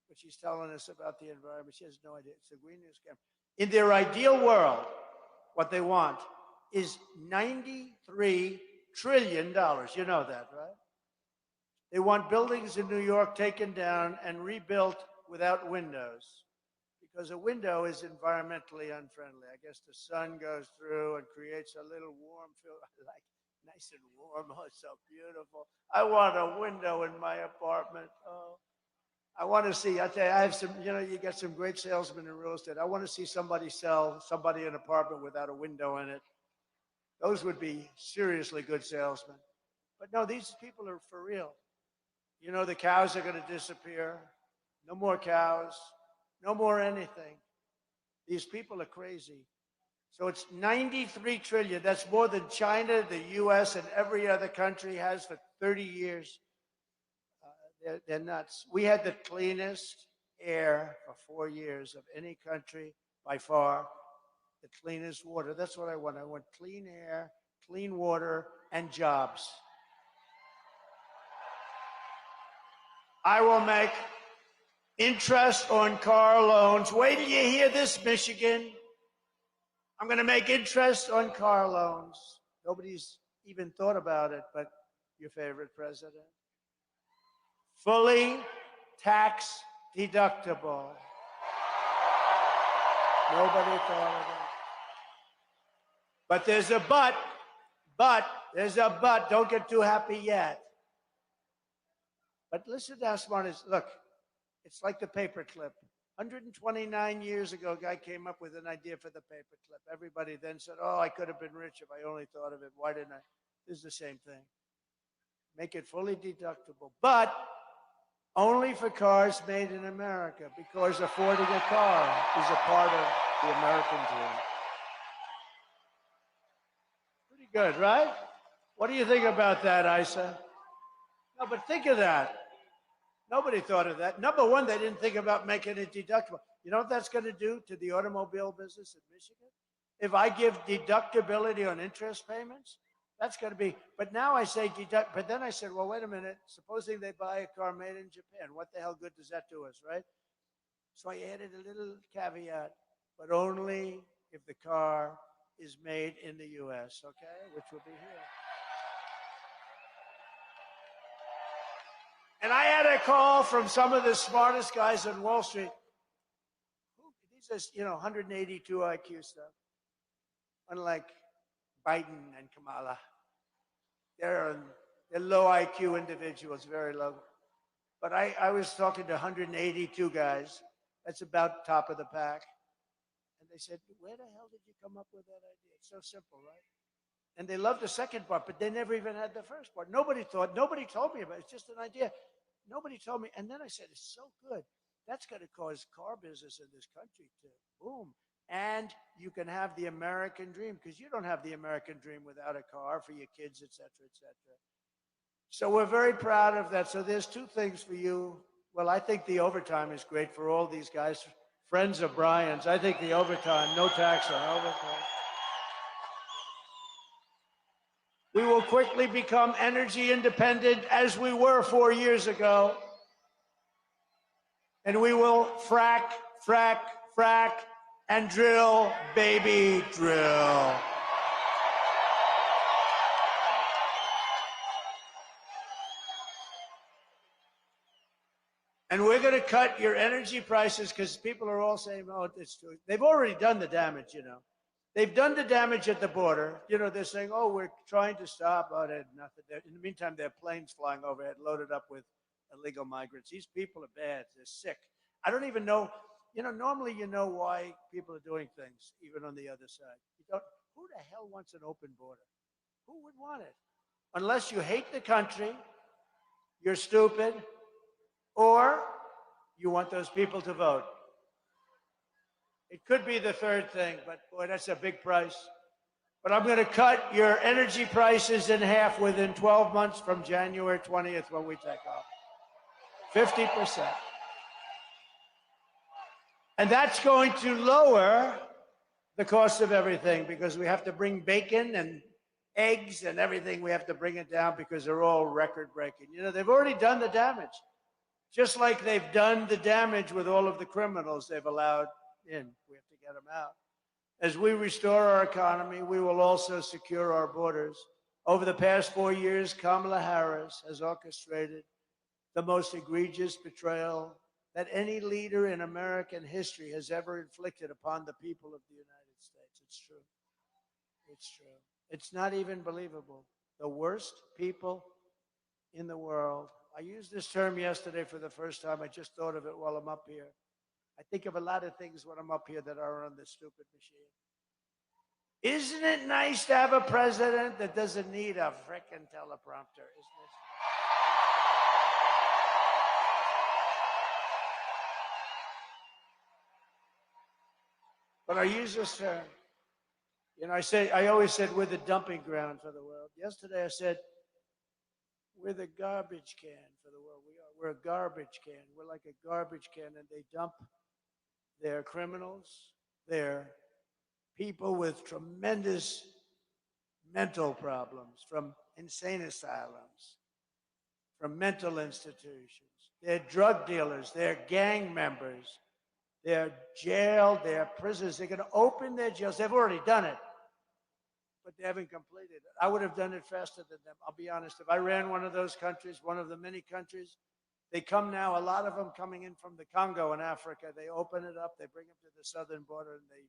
But she's telling us about the environment. She has no idea. It's the Green New scam. In their ideal world, what they want is $93 trillion. You know that, right? They want buildings in New York taken down and rebuilt without windows, because a window is environmentally unfriendly. I guess the sun goes through and creates a little warm feel. I like nice and warm. Oh, it's so beautiful. I want a window in my apartment. Oh, I want to see. I tell you, I have some. You know, you get some great salesmen in real estate. I want to see somebody sell somebody an apartment without a window in it. Those would be seriously good salesmen. But no, these people are for real. You know, the cows are going to disappear. No more cows. No more anything. These people are crazy. So it's 93 trillion. That's more than China, the U.S., and every other country has for 30 years. They're nuts. We had the cleanest air for 4 years of any country by far. The cleanest water. That's what I want. I want clean air, clean water, and jobs. I will make interest on car loans. Wait till you hear this, Michigan. I'm going to make interest on car loans. Nobody's even thought about it, but your favorite president. Fully tax deductible. Nobody thought of it. But there's a but. There's a but. Don't get too happy yet. But listen to how smart it is. Look, it's like the paperclip. 129 years ago, a guy came up with an idea for the paperclip. Everybody then said, oh, I could have been rich if I only thought of it. Why didn't I? This is the same thing. Make it fully deductible, but only for cars made in America, because affording a car is a part of the American dream. Pretty good, right? What do you think about that, Isa? No, but think of that. Nobody thought of that. Number one, they didn't think about making it deductible. You know what that's going to do to the automobile business in Michigan? If I give deductibility on interest payments, that's going to be, but now I say deduct, but then I said, well, wait a minute. Supposing they buy a car made in Japan, what the hell good does that do us, right? So I added a little caveat, but only if the car is made in the U.S., okay, which will be here. And I had a call from some of the smartest guys on Wall Street. These are, 182 IQ stuff. Unlike Biden and Kamala. They're low IQ individuals, very low. But I was talking to 182 guys. That's about top of the pack. And they said, where the hell did you come up with that idea? It's so simple, right? And they loved the second part, but they never even had the first part. Nobody told me about it. It's just an idea. Nobody told me. And then I said, it's so good. That's going to cause car business in this country to boom. And you can have the American dream, because you don't have the American dream without a car for your kids, et cetera, et cetera. So we're very proud of that. So there's two things for you. Well, I think the overtime is great for all these guys, friends of Brian's. I think the overtime, no tax on overtime. We will quickly become energy independent as we were 4 years ago. And we will frack, frack, frack, and drill, baby, drill. And we're going to cut your energy prices, because people are all saying, oh, it's true. They've already done the damage, They've done the damage at the border. They're saying, oh, we're trying to stop. Oh, they had nothing. In the meantime, there are planes flying overhead loaded up with illegal migrants. These people are bad. They're sick. I don't even know. Normally you know why people are doing things, even on the other side. Who the hell wants an open border? Who would want it? Unless you hate the country, you're stupid, or you want those people to vote. It could be the third thing, but boy, that's a big price. But I'm going to cut your energy prices in half within 12 months from January 20th when we take off. 50%. And that's going to lower the cost of everything, because we have to bring bacon and eggs and everything. We have to bring it down because they're all record-breaking. They've already done the damage. Just like they've done the damage with all of the criminals they've allowed in. We have to get them out. As we restore our economy, we will also secure our borders. Over the past 4 years, Kamala Harris has orchestrated the most egregious betrayal that any leader in American history has ever inflicted upon the people of the United States. It's true. It's true. It's not even believable. The worst people in the world. I used this term yesterday for the first time. I just thought of it while I'm up here. I think of a lot of things when I'm up here that are on this stupid machine. Isn't it nice to have a president that doesn't need a frickin' teleprompter? Isn't it? But I use this term. I always said we're the dumping ground for the world. Yesterday I said we're the garbage can for the world. We're a garbage can. We're like a garbage can, and they dump their criminals, their people with tremendous mental problems, from insane asylums, from mental institutions. They're drug dealers. They're gang members. They're jailed. They're prisoners. They're going to open their jails. They've already done it, but they haven't completed it. I would have done it faster than them. I'll be honest. If I ran one of those countries, one of the many countries, they come now, a lot of them coming in from the Congo in Africa. They open it up. They bring them to the southern border, and they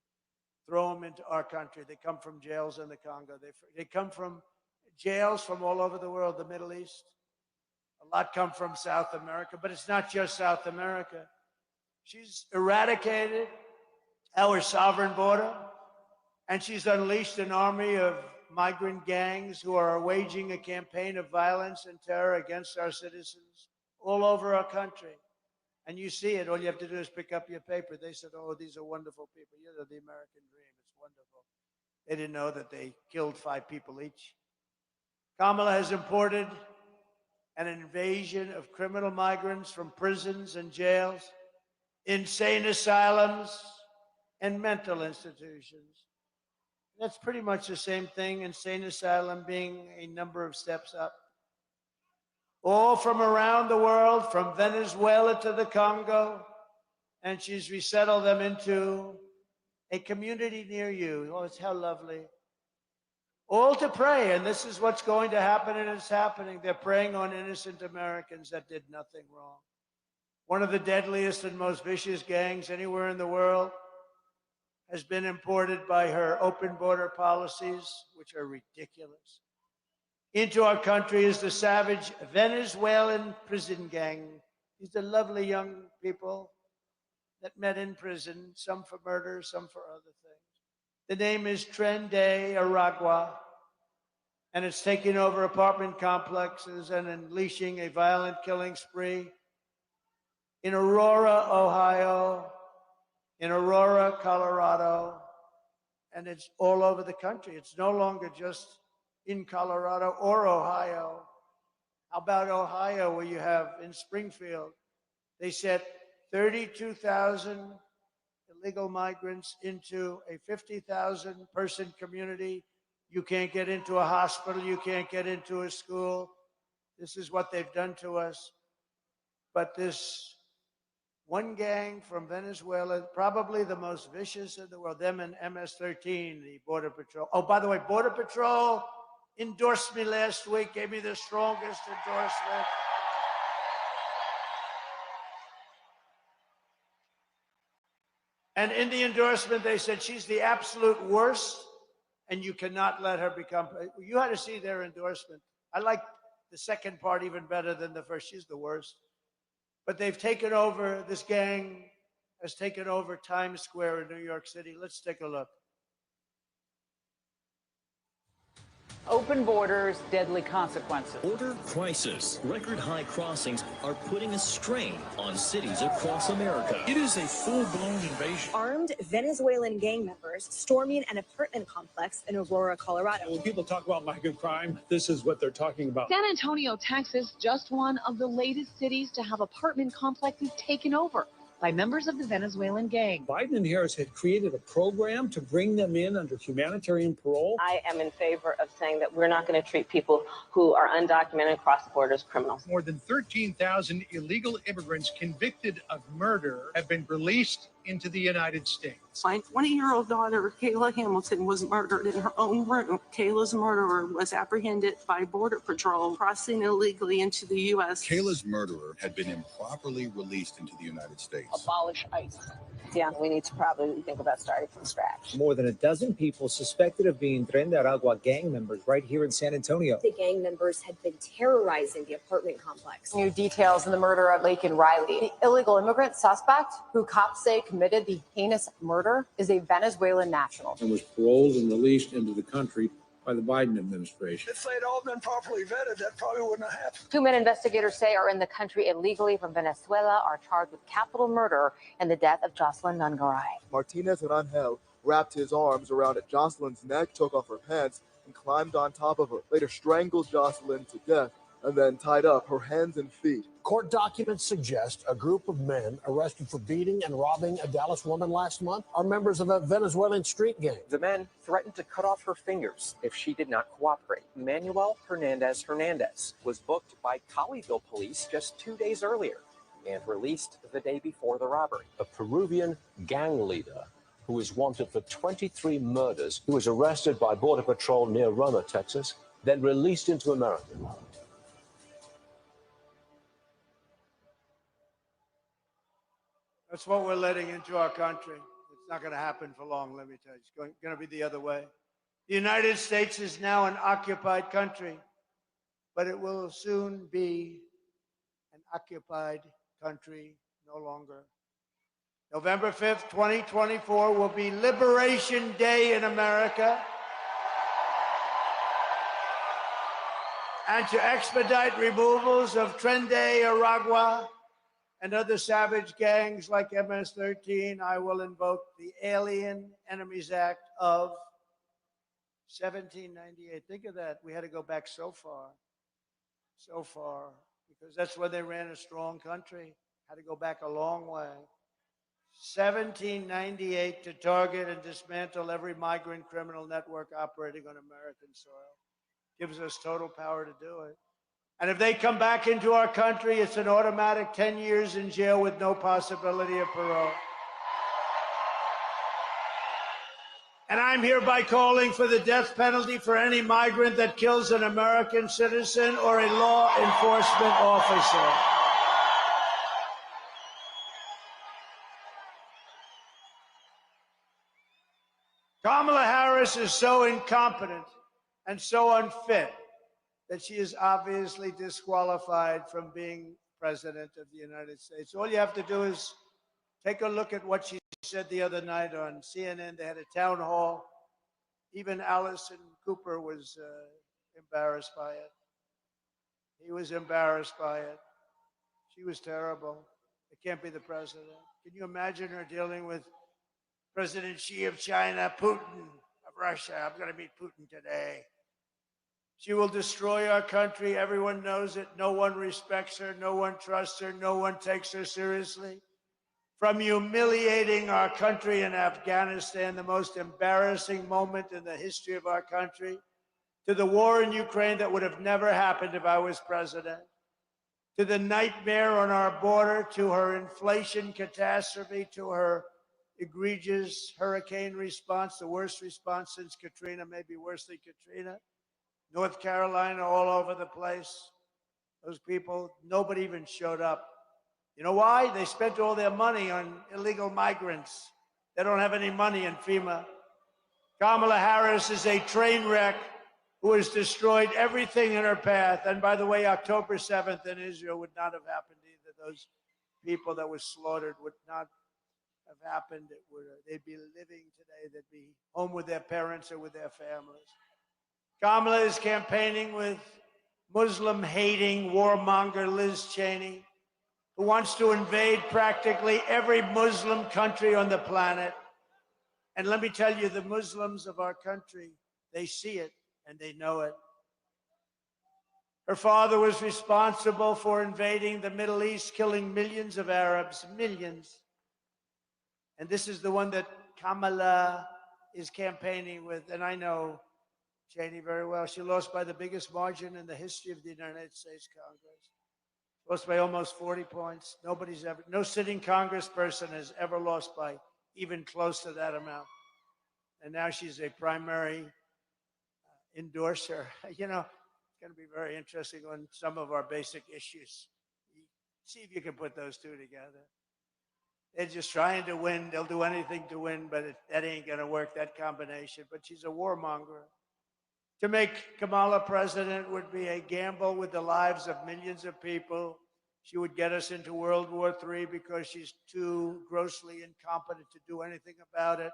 throw them into our country. They come from jails in the Congo. They come from jails from all over the world, the Middle East. A lot come from South America, but it's not just South America. She's eradicated our sovereign border, and she's unleashed an army of migrant gangs who are waging a campaign of violence and terror against our citizens all over our country. And you see it. All you have to do is pick up your paper. They said, oh, these are wonderful people. You know, the American dream. It's wonderful. They didn't know that they killed 5 people each. Kamala has imported an invasion of criminal migrants from prisons and jails, insane asylums, and mental institutions. That's pretty much the same thing, insane asylum being a number of steps up. All from around the world, from Venezuela to the Congo, and she's resettled them into a community near you. Oh, it's how lovely. All to pray, and this is what's going to happen, and it's happening. They're preying on innocent Americans that did nothing wrong. One of the deadliest and most vicious gangs anywhere in the world has been imported by her open border policies, which are ridiculous. Into our country is the savage Venezuelan prison gang. These are lovely young people that met in prison, some for murder, some for other things. The name is Tren de Aragua, and it's taking over apartment complexes and unleashing a violent killing spree in Aurora, Ohio, in Aurora, Colorado, and it's all over the country. It's no longer just in Colorado or Ohio. How about Ohio, where you have in Springfield, they set 32,000 illegal migrants into a 50,000 person community. You can't get into a hospital. You can't get into a school. This is what they've done to us. But this one gang from Venezuela, probably the most vicious in the world, them and MS-13, the Border Patrol. Oh, by the way, Border Patrol endorsed me last week, gave me the strongest endorsement. And in the endorsement, they said she's the absolute worst, and you cannot let her become. You had to see their endorsement. I like the second part even better than the first. She's the worst. But they've taken over, this gang has taken over Times Square in New York City. Let's take a look. Open borders, deadly consequences. Border crisis. Record high crossings are putting a strain on cities across America. It is a full-blown invasion. Armed Venezuelan gang members storming an apartment complex in Aurora, Colorado. When people talk about migrant crime, this is what they're talking about. San Antonio, Texas, just one of the latest cities to have apartment complexes taken over by members of the Venezuelan gang. Biden and Harris had created a program to bring them in under humanitarian parole. I am in favor of saying that we're not going to treat people who are undocumented across the border as criminals. More than 13,000 illegal immigrants convicted of murder have been released into the United States. My 20-year-old daughter, Kayla Hamilton, was murdered in her own room. Kayla's murderer was apprehended by Border Patrol crossing illegally into the U.S. Kayla's murderer had been improperly released into the United States. Abolish ICE. Yeah, we need to probably think about starting from scratch. More than a dozen people suspected of being Tren de Aragua gang members right here in San Antonio. The gang members had been terrorizing the apartment complex. New details in the murder at Lake and Riley. The illegal immigrant suspect, who cops say committed the heinous murder, is a Venezuelan national. And was paroled and released into the country by the Biden administration. If they'd all been properly vetted, that probably wouldn't have happened. 2 men investigators say are in the country illegally from Venezuela are charged with capital murder and the death of Jocelyn Nungaray. Martinez and Angel wrapped his arms around Jocelyn's neck, took off her pants, and climbed on top of her. Later strangled Jocelyn to death and then tied up her hands and feet. Court documents suggest a group of men arrested for beating and robbing a Dallas woman last month are members of a Venezuelan street gang. The men threatened to cut off her fingers if she did not cooperate. Manuel Hernandez was booked by Colleyville police just 2 days earlier and released the day before the robbery. A Peruvian gang leader who is wanted for 23 murders, who was arrested by Border Patrol near Roma, Texas, then released into America. That's what we're letting into our country. It's not going to happen for long, let me tell you. It's going to be the other way. The United States is now an occupied country, but it will soon be an occupied country no longer. November 5th, 2024 will be Liberation Day in America. And to expedite removals of Tren de Aragua and other savage gangs like MS-13, I will invoke the Alien Enemies Act of 1798. Think of that. We had to go back so far, because that's when they ran a strong country. Had to go back a long way. 1798 to target and dismantle every migrant criminal network operating on American soil. Gives us total power to do it. And if they come back into our country, it's an automatic 10 years in jail with no possibility of parole. And I'm hereby calling for the death penalty for any migrant that kills an American citizen or a law enforcement officer. Kamala Harris is so incompetent and so unfit that she is obviously disqualified from being president of the United States. All you have to do is take a look at what she said the other night on CNN. They had a town hall. Even Allison Cooper was embarrassed by it. He was embarrassed by it. She was terrible. It can't be the president. Can you imagine her dealing with President Xi of China, Putin of Russia? I'm going to meet Putin today. She will destroy our country. Everyone knows it. No one respects her. No one trusts her. No one takes her seriously. From humiliating our country in Afghanistan, the most embarrassing moment in the history of our country, to the war in Ukraine that would have never happened if I was president, to the nightmare on our border, to her inflation catastrophe, to her egregious hurricane response, the worst response since Katrina, maybe worse than Katrina. North Carolina, all over the place. Those people, nobody even showed up. You know why? They spent all their money on illegal migrants. They don't have any money in FEMA. Kamala Harris is a train wreck who has destroyed everything in her path. And by the way, October 7th in Israel would not have happened either. Those people that were slaughtered would not have happened. They'd be living today. They'd be home with their parents or with their families. Kamala is campaigning with Muslim-hating warmonger Liz Cheney, who wants to invade practically every Muslim country on the planet. And let me tell you, the Muslims of our country, they see it and they know it. Her father was responsible for invading the Middle East, killing millions of Arabs, millions. And this is the one that Kamala is campaigning with. And I know Cheney very well. She lost by the biggest margin in the history of the United States Congress. Lost by almost 40 points. No sitting congressperson has ever lost by even close to that amount. And now she's a primary endorser. You know, it's going to be very interesting on some of our basic issues. See if you can put those two together. They're just trying to win. They'll do anything to win, but that ain't going to work, that combination. But she's a warmonger. To make Kamala president would be a gamble with the lives of millions of people. She would get us into World War III because she's too grossly incompetent to do anything about it.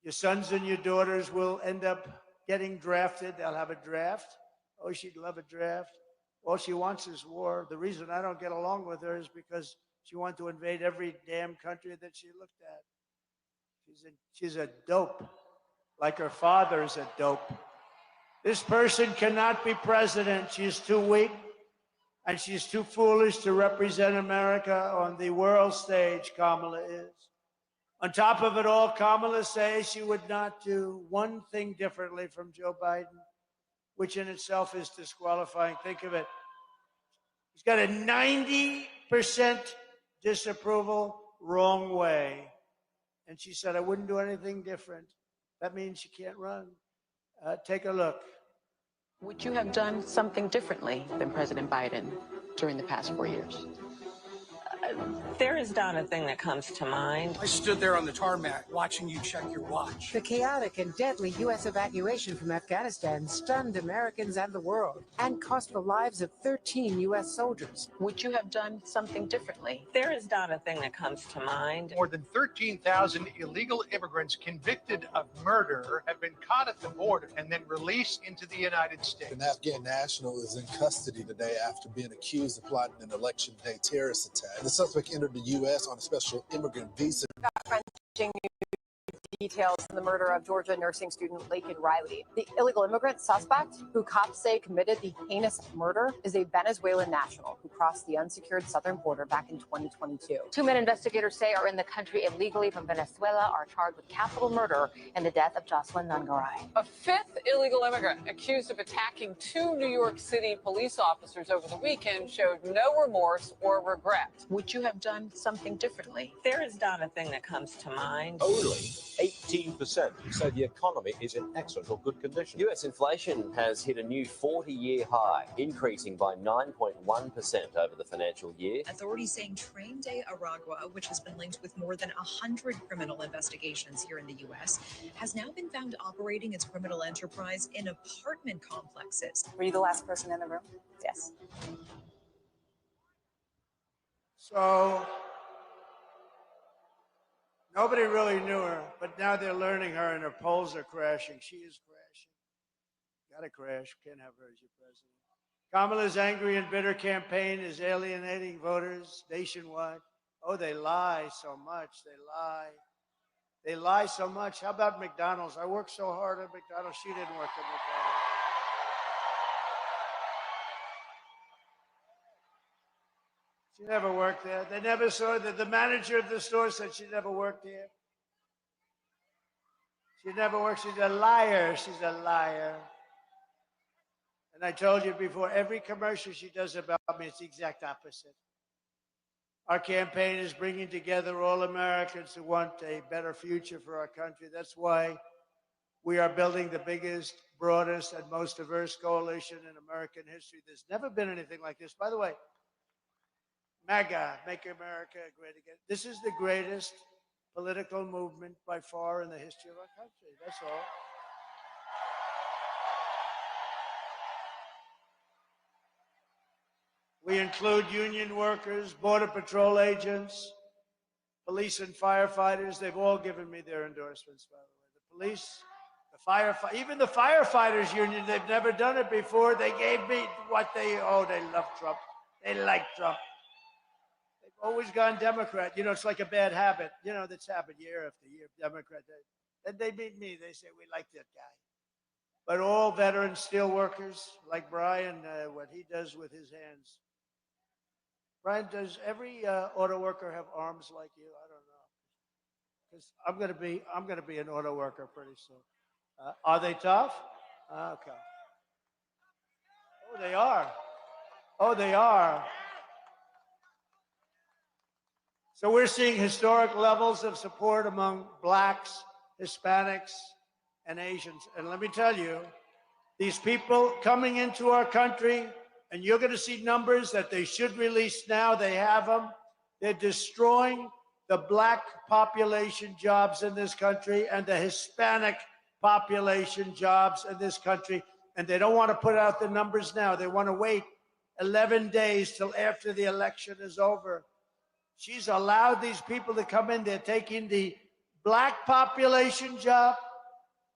Your sons and your daughters will end up getting drafted. They'll have a draft. Oh, she'd love a draft. All she wants is war. The reason I don't get along with her is because she wanted to invade every damn country that she looked at. She's a dope. Like her father is a dope. This person cannot be president. She's too weak, and she's too foolish to represent America on the world stage, Kamala is. On top of it all, Kamala says she would not do one thing differently from Joe Biden, which in itself is disqualifying. Think of it. He's got a 90% disapproval, wrong way. And she said, I wouldn't do anything different. That means she can't run. Take a look. Would you have done something differently than President Biden during the past 4 years? There is not a thing that comes to mind. I stood there on the tarmac watching you check your watch. The chaotic and deadly U.S. evacuation from Afghanistan stunned Americans and the world and cost the lives of 13 U.S. soldiers. Would you have done something differently? There is not a thing that comes to mind. More than 13,000 illegal immigrants convicted of murder have been caught at the border and then released into the United States. An Afghan national is in custody today after being accused of plotting an election day terrorist attack. The suspect entered the U.S. on a special immigrant visa. Details in the murder of Georgia nursing student Laken Riley. The illegal immigrant suspect, who cops say committed the heinous murder, is a Venezuelan national who crossed the unsecured southern border back in 2022. Two men investigators say are in the country illegally from Venezuela are charged with capital murder in the death of Jocelyn Nangaray. A fifth illegal immigrant accused of attacking two New York City police officers over the weekend showed no remorse or regret. Would you have done something differently? There is not a thing that comes to mind. Only 18% say the economy is in excellent or good condition. US inflation has hit a new 40-year high, increasing by 9.1% over the financial year. Authorities saying Train de Aragua, which has been linked with more than 100 criminal investigations here in the U.S., has now been found operating its criminal enterprise in apartment complexes. Were you the last person in the room? Yes. So nobody really knew her, but now they're learning her and her polls are crashing. She is crashing. Gotta crash. Can't have her as your president. Kamala's angry and bitter campaign is alienating voters nationwide. Oh, they lie so much. They lie. They lie so much. How about McDonald's? I worked so hard at McDonald's. She didn't work at McDonald's. She never worked there. They never saw that. The manager of the store said she never worked there. She never worked. She's a liar. She's a liar. And I told you before, every commercial she does about me, it's the exact opposite. Our campaign is bringing together all Americans who want a better future for our country. That's why we are building the biggest, broadest, and most diverse coalition in American history. There's never been anything like this. By the way, MAGA, Make America Great Again. This is the greatest political movement by far in the history of our country. That's all. We include union workers, Border Patrol agents, police and firefighters. They've all given me their endorsements, by the way. The police, the firefighters, even the firefighters union, they've never done it before. They gave me what they love Trump. They like Trump. Always gone Democrat. You know, it's like a bad habit. You know, that's happened year after year, Democrat. Then they meet me. They say, we like that guy. But all veteran steel workers, like Brian, what he does with his hands. Brian, does every auto worker have arms like you? I don't know. Because I'm gonna be an auto worker pretty soon. Are they tough? Okay. Oh, they are. Oh, they are. So we're seeing historic levels of support among blacks, Hispanics, and Asians. And let me tell you, these people coming into our country, and you're going to see numbers that they should release now. They have them. They're destroying the black population jobs in this country and the Hispanic population jobs in this country. And they don't want to put out the numbers now. They want to wait 11 days till after the election is over. She's allowed these people to come in. They're taking the black population job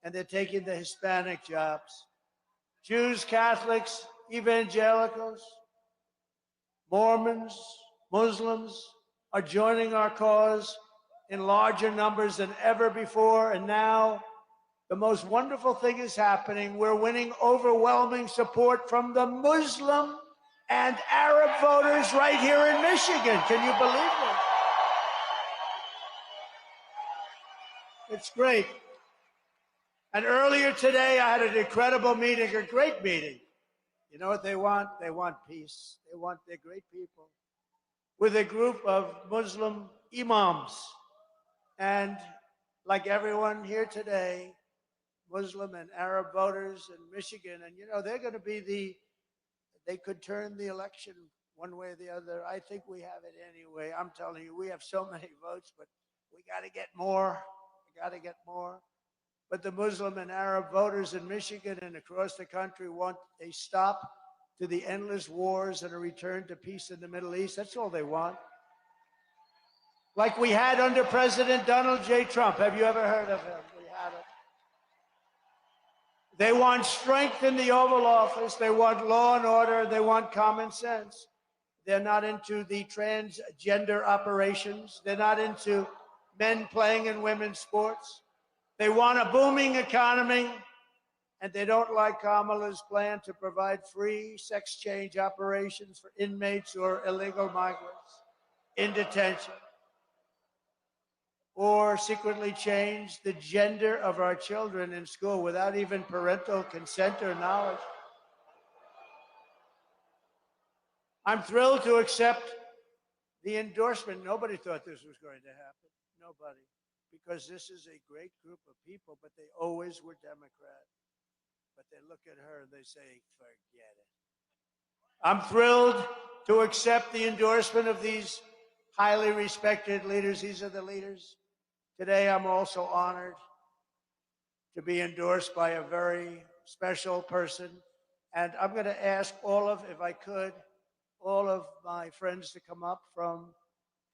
and they're taking the Hispanic jobs. Jews, Catholics, evangelicals, Mormons, Muslims are joining our cause in larger numbers than ever before. And now the most wonderful thing is happening. We're winning overwhelming support from the Muslim and Arab voters right here in Michigan. Can you believe it? It's great. And earlier today, I had an incredible meeting, a great meeting. You know what they want? They want peace. They want their great people with a group of Muslim imams. And like everyone here today, Muslim and Arab voters in Michigan, and you know, they're going to be they could turn the election one way or the other. I think we have it anyway. I'm telling you, we have so many votes, but we got to get more. We got to get more. But the Muslim and Arab voters in Michigan and across the country want a stop to the endless wars and a return to peace in the Middle East. That's all they want. Like we had under President Donald J. Trump. Have you ever heard of him? We had it. They want strength in the Oval Office. They want law and order. They want common sense. They're not into the transgender operations. They're not into men playing in women's sports. They want a booming economy, and they don't like Kamala's plan to provide free sex change operations for inmates or illegal migrants in detention, or secretly change the gender of our children in school without even parental consent or knowledge. I'm thrilled to accept the endorsement. Nobody thought this was going to happen. Nobody. Because this is a great group of people, but they always were Democrat. But they look at her and they say, forget it. I'm thrilled to accept the endorsement of these highly respected leaders. These are the leaders. Today, I'm also honored to be endorsed by a very special person. And I'm going to ask if I could, all of my friends to come up from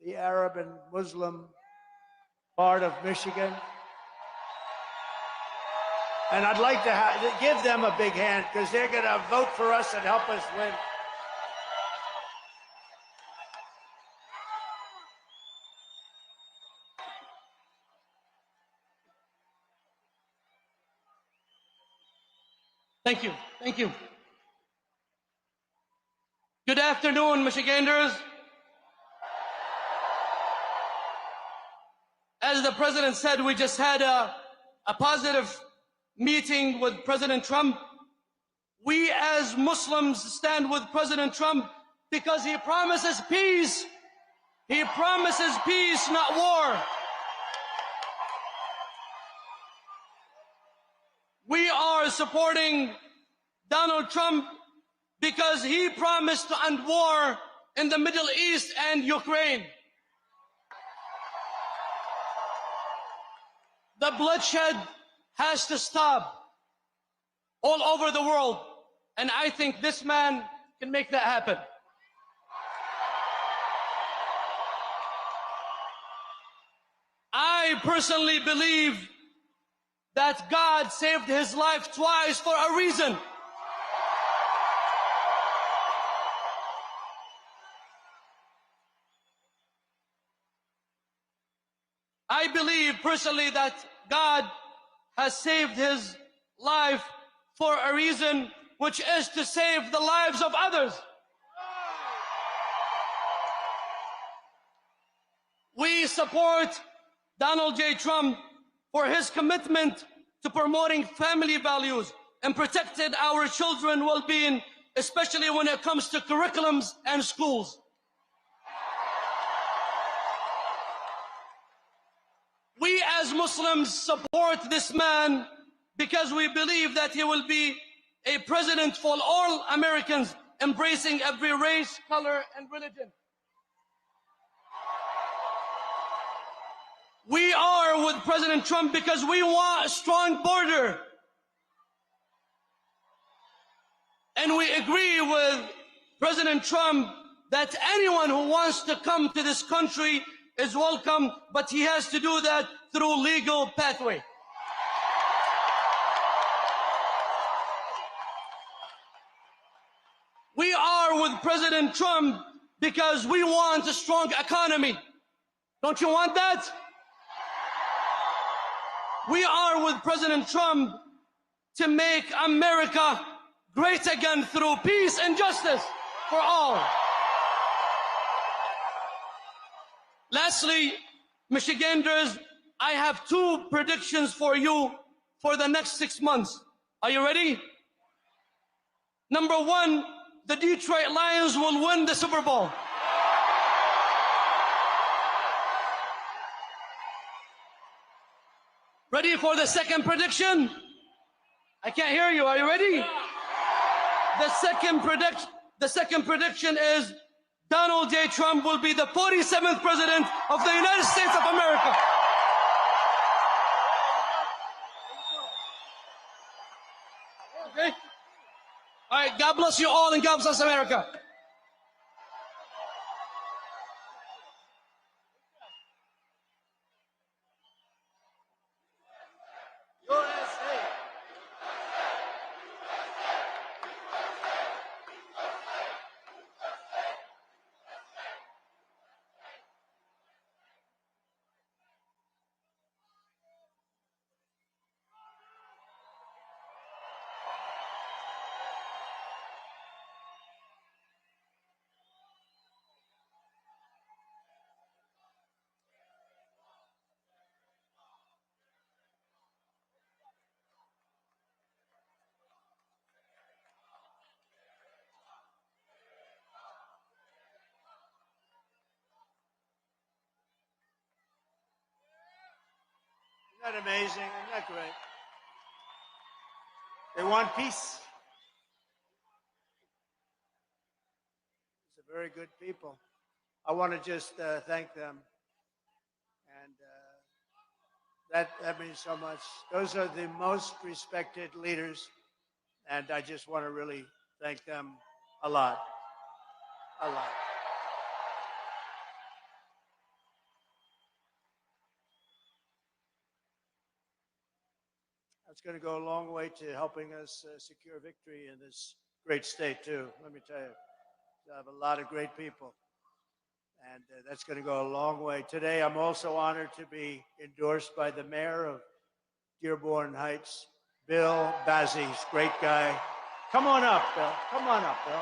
the Arab and Muslim part of Michigan. And I'd like to give them a big hand because they're going to vote for us and help us win. Thank you. Thank you. Good afternoon, Michiganders. As the president said, we just had a positive meeting with President Trump. We as Muslims stand with President Trump because he promises peace. He promises peace, not war. We are supporting Donald Trump because he promised to end war in the Middle East and Ukraine. The bloodshed has to stop all over the world, and I think this man can make that happen. I personally believe that God saved his life twice for a reason. I believe personally that God has saved his life for a reason, which is to save the lives of others. We support Donald J. Trump for his commitment to promoting family values and protecting our children's well-being, especially when it comes to curriculums and schools. We as Muslims support this man because we believe that he will be a president for all Americans, embracing every race, color, and religion. We are with President Trump because we want a strong border. And we agree with President Trump that anyone who wants to come to this country is welcome, but he has to do that through legal pathway. We are with President Trump because we want a strong economy. Don't you want that? We are with President Trump to make America great again through peace and justice for all. Lastly, Michiganders, I have 2 predictions for you for the next 6 months. Are you ready? Number 1, the Detroit Lions will win the Super Bowl. Ready for the second prediction? I can't hear you. Are you ready? The second prediction is Donald J. Trump will be the 47th president of the United States of America. Okay? All right, God bless you all and God bless America. Isn't that amazing? Isn't that great? They want peace. These are very good people. I want to just thank them. And that means so much. Those are the most respected leaders. And I just want to really thank them a lot. A lot. That's going to go a long way to helping us secure victory in this great state, too. Let me tell you, I have a lot of great people, and that's going to go a long way. Today, I'm also honored to be endorsed by the mayor of Dearborn Heights, Bill Bazzi. He's a great guy. Come on up, Bill. Come on up, Bill.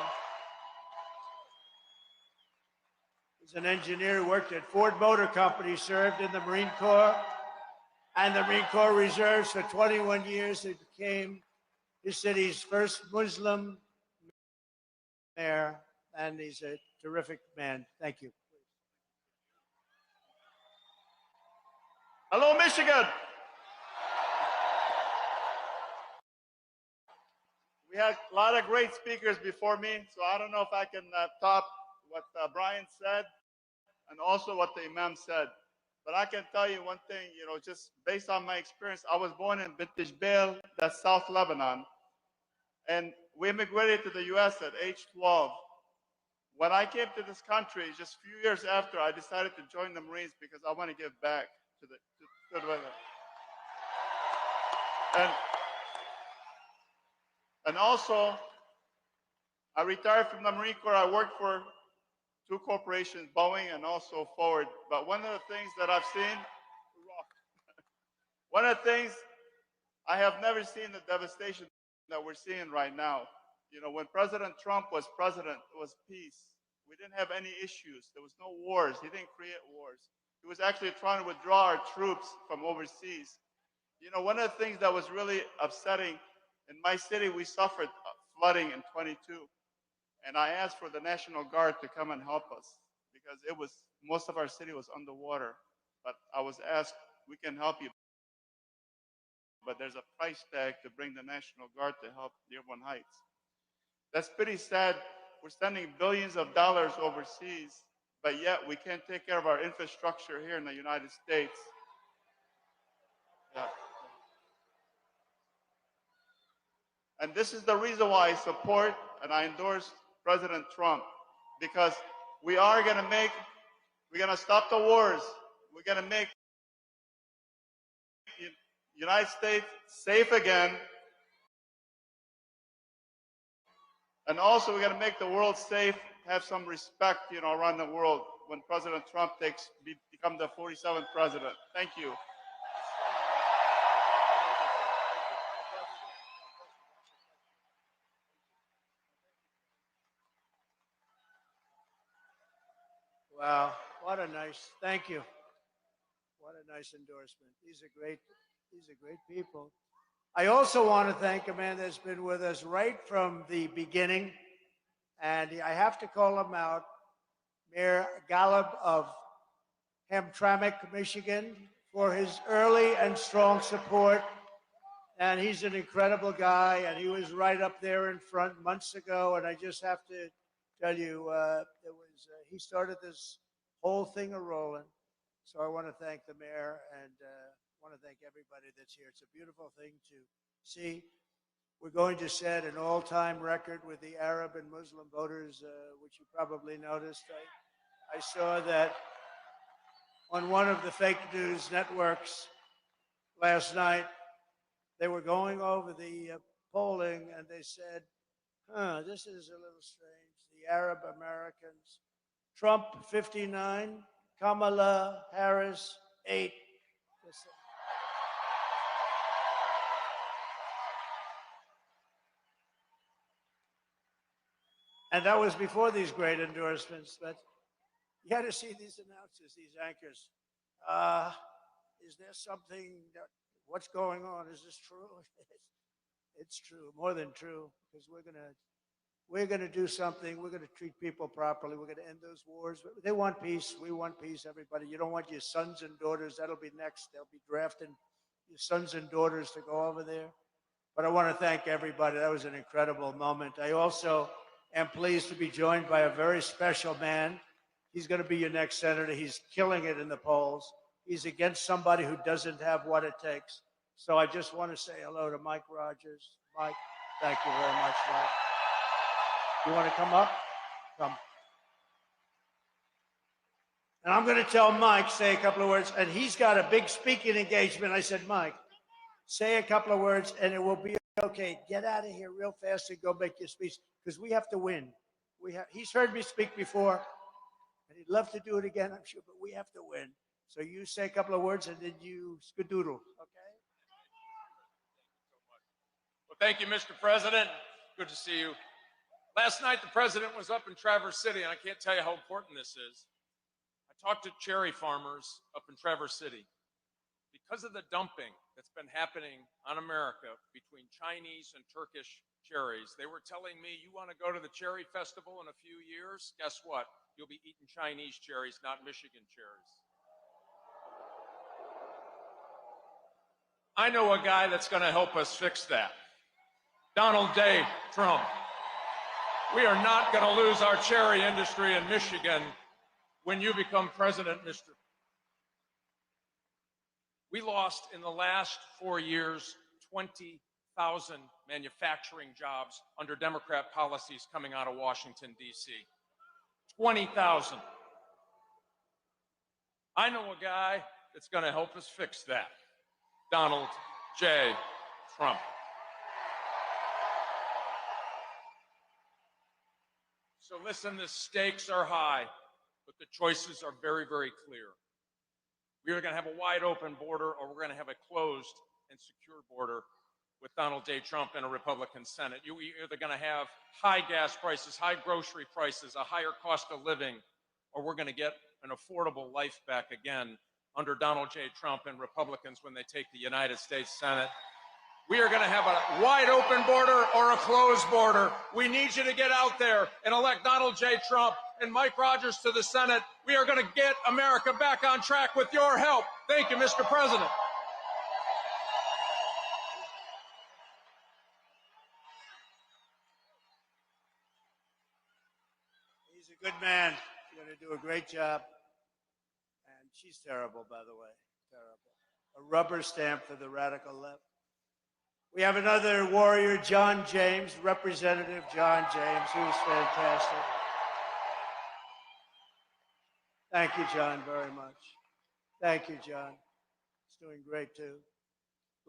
He's an engineer who worked at Ford Motor Company, served in the Marine Corps and the Marine Corps Reserves for 21 years. He became his city's first Muslim mayor, and he's a terrific man. Thank you. Hello, Michigan. We had a lot of great speakers before me, so I don't know if I can top what Brian said and also what the Imam said. But I can tell you one thing, just based on my experience, I was born in Bint Jbeil, that's South Lebanon. And we immigrated to the U.S. at age 12. When I came to this country, just a few years after, I decided to join the Marines because I want to give back to the weather. And also, I retired from the Marine Corps. I worked for 2 corporations, Boeing and also Ford. But one of the things that I've seen, one of the things I have never seen the devastation that we're seeing right now. When President Trump was president, it was peace. We didn't have any issues. There was no wars. He didn't create wars. He was actually trying to withdraw our troops from overseas. One of the things that was really upsetting, in my city, we suffered flooding in 22. And I asked for the National Guard to come and help us because most of our city was underwater. But I was asked, we can help you, but there's a price tag to bring the National Guard to help Dearborn Heights. That's pretty sad. We're spending billions of dollars overseas, but yet we can't take care of our infrastructure here in the United States. Yeah. And this is the reason why I support and I endorse President Trump, because we're going to stop the wars. We're going to make the United States safe again. And also we're going to make the world safe, have some respect, around the world when President Trump become the 47th president. Thank you. Wow, thank you. What a nice endorsement. These are great people. I also want to thank a man that's been with us right from the beginning, and I have to call him out, Mayor Gallup of Hamtramck, Michigan, for his early and strong support. And he's an incredible guy, and he was right up there in front months ago, and I just have to tell you, he started this whole thing a-rolling. So I want to thank the mayor and want to thank everybody that's here. It's a beautiful thing to see. We're going to set an all-time record with the Arab and Muslim voters, which you probably noticed. I saw that on one of the fake news networks last night. They were going over the polling, and they said, this is a little strange. The Arab Americans, Trump 59, Kamala Harris 8. And that was before these great endorsements. But you got to see these announcers, these anchors. Is there something what's going on? Is this true? It's true, more than true, because we're gonna do something. We're gonna treat people properly. We're gonna end those wars. They want peace. We want peace. Everybody. You don't want your sons and daughters. That'll be next. They'll be drafting your sons and daughters to go over there. But I want to thank everybody. That was an incredible moment. I also am pleased to be joined by a very special man. He's going to be your next senator. He's killing it in the polls. He's against somebody who doesn't have what it takes. So I just want to say hello to Mike Rogers. Mike, thank you very much, Mike. You want to come up? Come. And I'm going to tell Mike, say a couple of words, and he's got a big speaking engagement. I said, Mike, say a couple of words, and it will be okay. Get out of here real fast and go make your speech, because we have to win. He's heard me speak before, and he'd love to do it again, I'm sure, but we have to win. So you say a couple of words, and then you skadoodle, okay? Well, thank you, Mr. President. Good to see you. Last night, the president was up in Traverse City, and I can't tell you how important this is. I talked to cherry farmers up in Traverse City. Because of the dumping that's been happening on America between Chinese and Turkish cherries, they were telling me, you want to go to the cherry festival in a few years? Guess what? You'll be eating Chinese cherries, not Michigan cherries. I know a guy that's going to help us fix that. Donald J. Trump. We are not going to lose our cherry industry in Michigan when you become president, Mr. We lost in the last 4 years 20,000 manufacturing jobs under Democrat policies coming out of Washington, D.C. 20,000. I know a guy that's going to help us fix that. Donald J. Trump. So listen, the stakes are high, but the choices are very, very clear. We are going to have a wide open border, or we're going to have a closed and secure border with Donald J. Trump and a Republican Senate. You're either going to have high gas prices, high grocery prices, a higher cost of living, or we're going to get an affordable life back again under Donald J. Trump and Republicans when they take the United States Senate. We are going to have a wide open border or a closed border. We need you to get out there and elect Donald J. Trump and Mike Rogers to the Senate. We are going to get America back on track with your help. Thank you, Mr. President. He's a good man. He's going to do a great job. And she's terrible, by the way. Terrible. A rubber stamp for the radical left. We have another warrior, John James, Representative John James, who's fantastic. Thank you, John, very much. Thank you, John. He's doing great, too.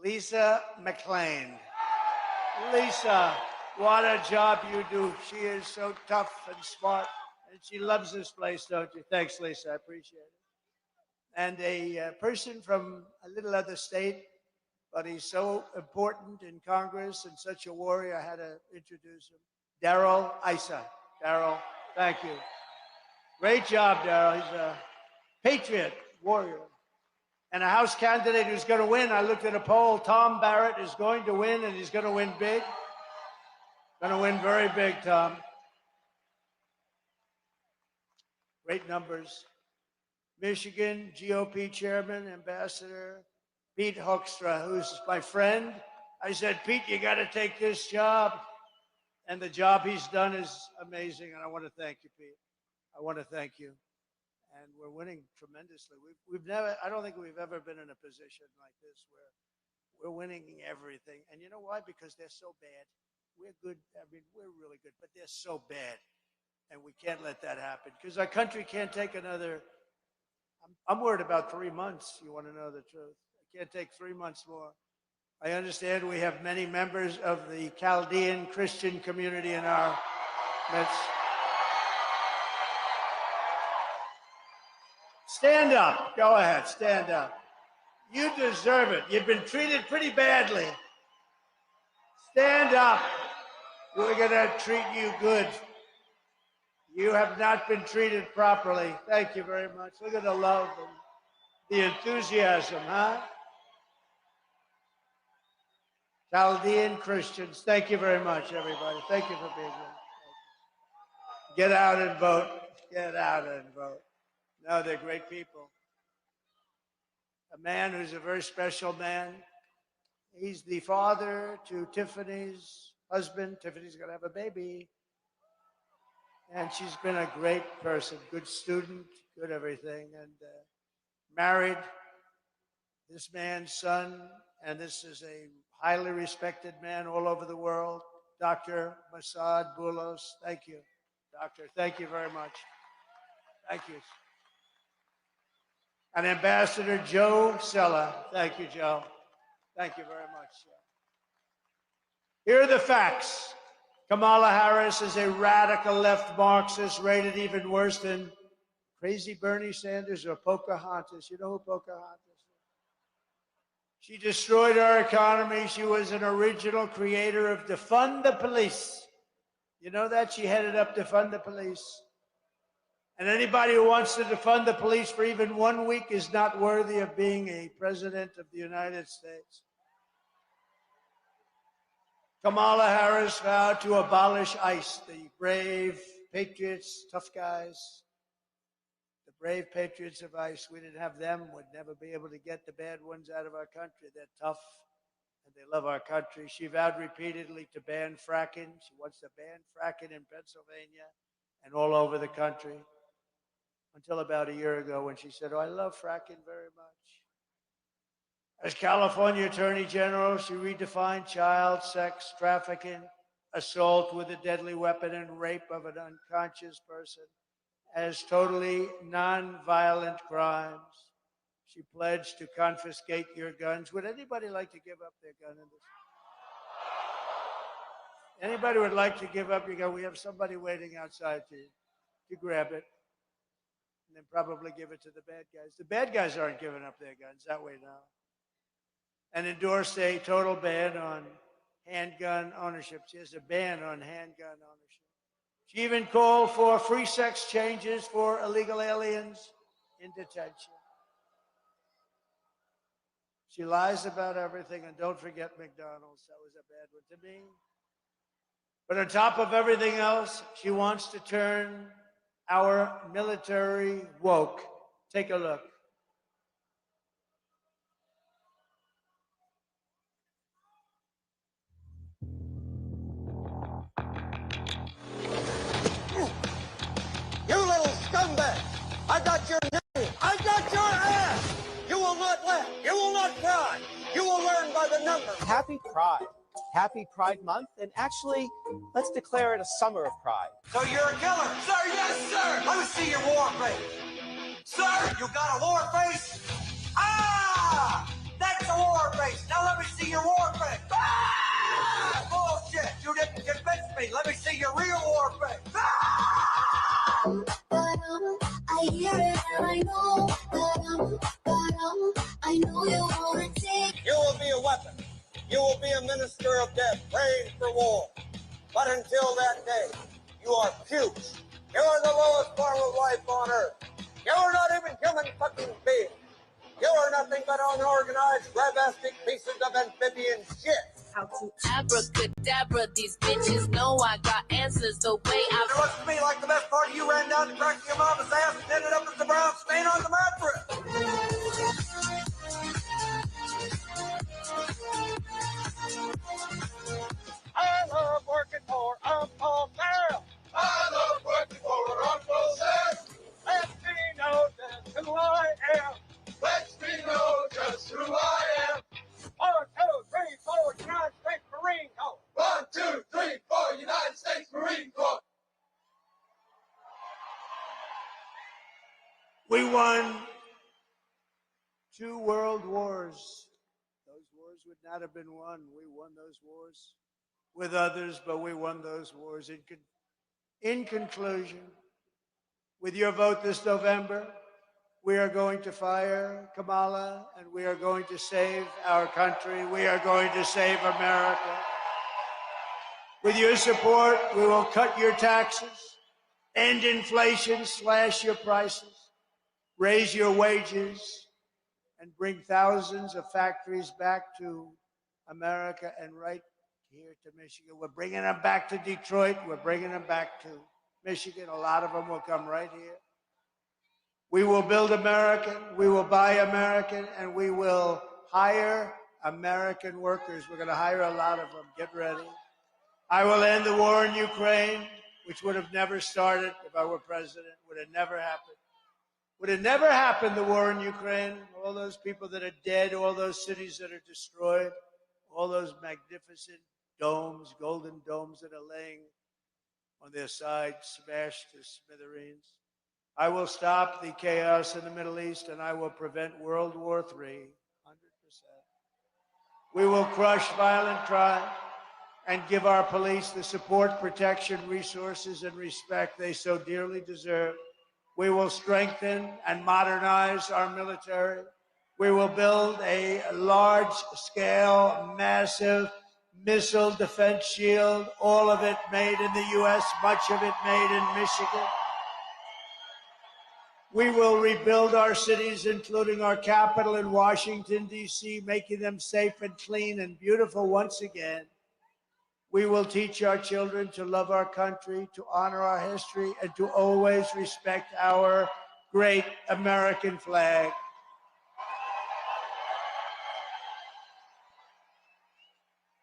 Lisa McClain. Lisa, what a job you do. She is so tough and smart, and she loves this place, don't you? Thanks, Lisa. I appreciate it. And a person from a little other state, but he's so important in Congress and such a warrior, I had to introduce him. Darrell Issa. Darrell, thank you. Great job, Darrell. He's a patriot, warrior, and a House candidate who's going to win. I looked at a poll. Tom Barrett is going to win, and he's going to win big. Going to win very big, Tom. Great numbers. Michigan GOP chairman, Ambassador Pete Hoekstra, who's my friend. I said, Pete, you got to take this job. And the job he's done is amazing, and I want to thank you, Pete. I want to thank you. And we're winning tremendously. We've never, I don't think we've ever been in a position like this where we're winning everything. And you know why? Because they're so bad. We're good. I mean, we're really good, but they're so bad. And we can't let that happen because our country can't take another. I'm worried about 3 months. You want to know the truth? I can't take 3 months more. I understand we have many members of the Chaldean Christian community in our midst. Stand up. Go ahead. Stand up. You deserve it. You've been treated pretty badly. Stand up. We're going to treat you good. You have not been treated properly. Thank you very much. Look at the love and the enthusiasm, huh? Chaldean Christians, thank you very much, everybody. Thank you for being here. Get out and vote. Get out and vote. No, they're great people. A man who's a very special man. He's the father to Tiffany's husband. Tiffany's going to have a baby. And she's been a great person, good student, good everything. And married this man's son, and this is a highly respected man all over the world, Dr. Masad Boulos. Thank you, Doctor. Thank you very much. Thank you. And Ambassador Joe Sella. Thank you, Joe. Thank you very much. Here are the facts. Kamala Harris is a radical left Marxist, rated even worse than crazy Bernie Sanders or Pocahontas. You know who Pocahontas is? She destroyed our economy. She was an original creator of Defund the Police. You know that? She headed up Defund the Police. And anybody who wants to defund the police for even 1 week is not worthy of being a president of the United States. Kamala Harris vowed to abolish ICE, the brave patriots, tough guys, the brave patriots of ICE. We didn't have them, would never be able to get the bad ones out of our country. They're tough, and they love our country. She vowed repeatedly to ban fracking. She wants to ban fracking in Pennsylvania and all over the country, until about a year ago when she said, oh, I love fracking very much. As California Attorney General, she redefined child sex trafficking, assault with a deadly weapon, and rape of an unconscious person as totally non-violent crimes. She pledged to confiscate your guns. Would anybody like to give up their gun in this? Anybody would like to give up your gun? We have somebody waiting outside to grab it and then probably give it to the bad guys. The bad guys aren't giving up their guns that way now. And endorsed a total ban on handgun ownership. She has a ban on handgun ownership. She even called for free sex changes for illegal aliens in detention. She lies about everything, and don't forget McDonald's. That was a bad one to me. But on top of everything else, she wants to turn our military woke. Take a look. You little scumbag! I got your name! I got your ass! You will not laugh! You will not cry! You will learn by the numbers! Happy Pride. Happy Pride Month, and actually, let's declare it a summer of pride. So you're a killer? Sir, yes, sir! Let me see your war face! Sir, you got a war face? Ah! That's a war face! Now let me see your war face! Ah! Bullshit! You didn't convince me! Let me see your real war face! Ah! I hear it and I know, I know you wanna take. You will be a weapon. You will be a minister of death, praying for war. But until that day, you are pukes. You are the lowest form of life on earth. You are not even human fucking beings. You are nothing but unorganized, grabastic pieces of amphibian shit. How to abracadabra, these bitches know I got answers the way I... It looks to me like the best part of you ran down to crack your mama's ass and ended up as the brown stain on the mattress. I love working for We won 2 world wars. Those wars would not have been won. We won those wars with others, but we won those wars. In conclusion, with your vote this November, we are going to fire Kamala, and we are going to save our country. We are going to save America. With your support, we will cut your taxes, end inflation, slash your prices, raise your wages, and bring thousands of factories back to America and right here to Michigan. We're bringing them back to Detroit. We're bringing them back to Michigan. A lot of them will come right here. We will build American, we will buy American, and we will hire American workers. We're going to hire a lot of them. Get ready. I will end the war in Ukraine, which would have never started if I were president. Would have never happened. Would have never happened, the war in Ukraine. All those people that are dead, all those cities that are destroyed, all those magnificent domes, golden domes that are laying on their side, smashed to smithereens. I will stop the chaos in the Middle East, and I will prevent World War III, 100%. We will crush violent crime and give our police the support, protection, resources, and respect they so dearly deserve. We will strengthen and modernize our military. We will build a large-scale, massive missile defense shield, all of it made in the U.S., much of it made in Michigan. We will rebuild our cities, including our capital in Washington, D.C., making them safe and clean and beautiful once again. We will teach our children to love our country, to honor our history, and to always respect our great American flag.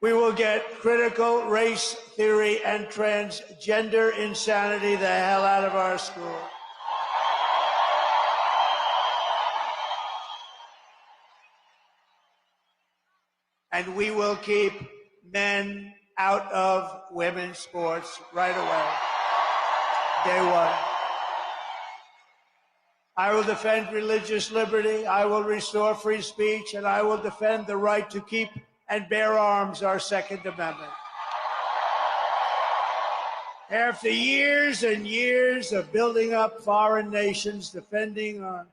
We will get critical race theory and transgender insanity the hell out of our schools. And we will keep men out of women's sports right away, day one. I will defend religious liberty, I will restore free speech, and I will defend the right to keep and bear arms, our Second Amendment. After years and years of building up foreign nations, defending our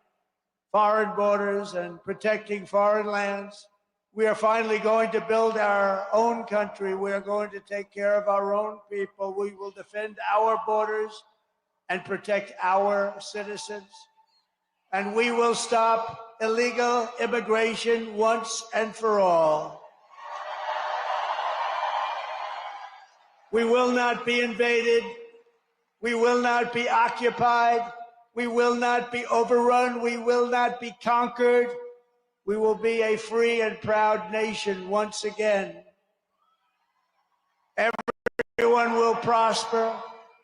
foreign borders and protecting foreign lands, we are finally going to build our own country. We are going to take care of our own people. We will defend our borders and protect our citizens. And we will stop illegal immigration once and for all. We will not be invaded. We will not be occupied. We will not be overrun. We will not be conquered. We will be a free and proud nation once again. Everyone will prosper,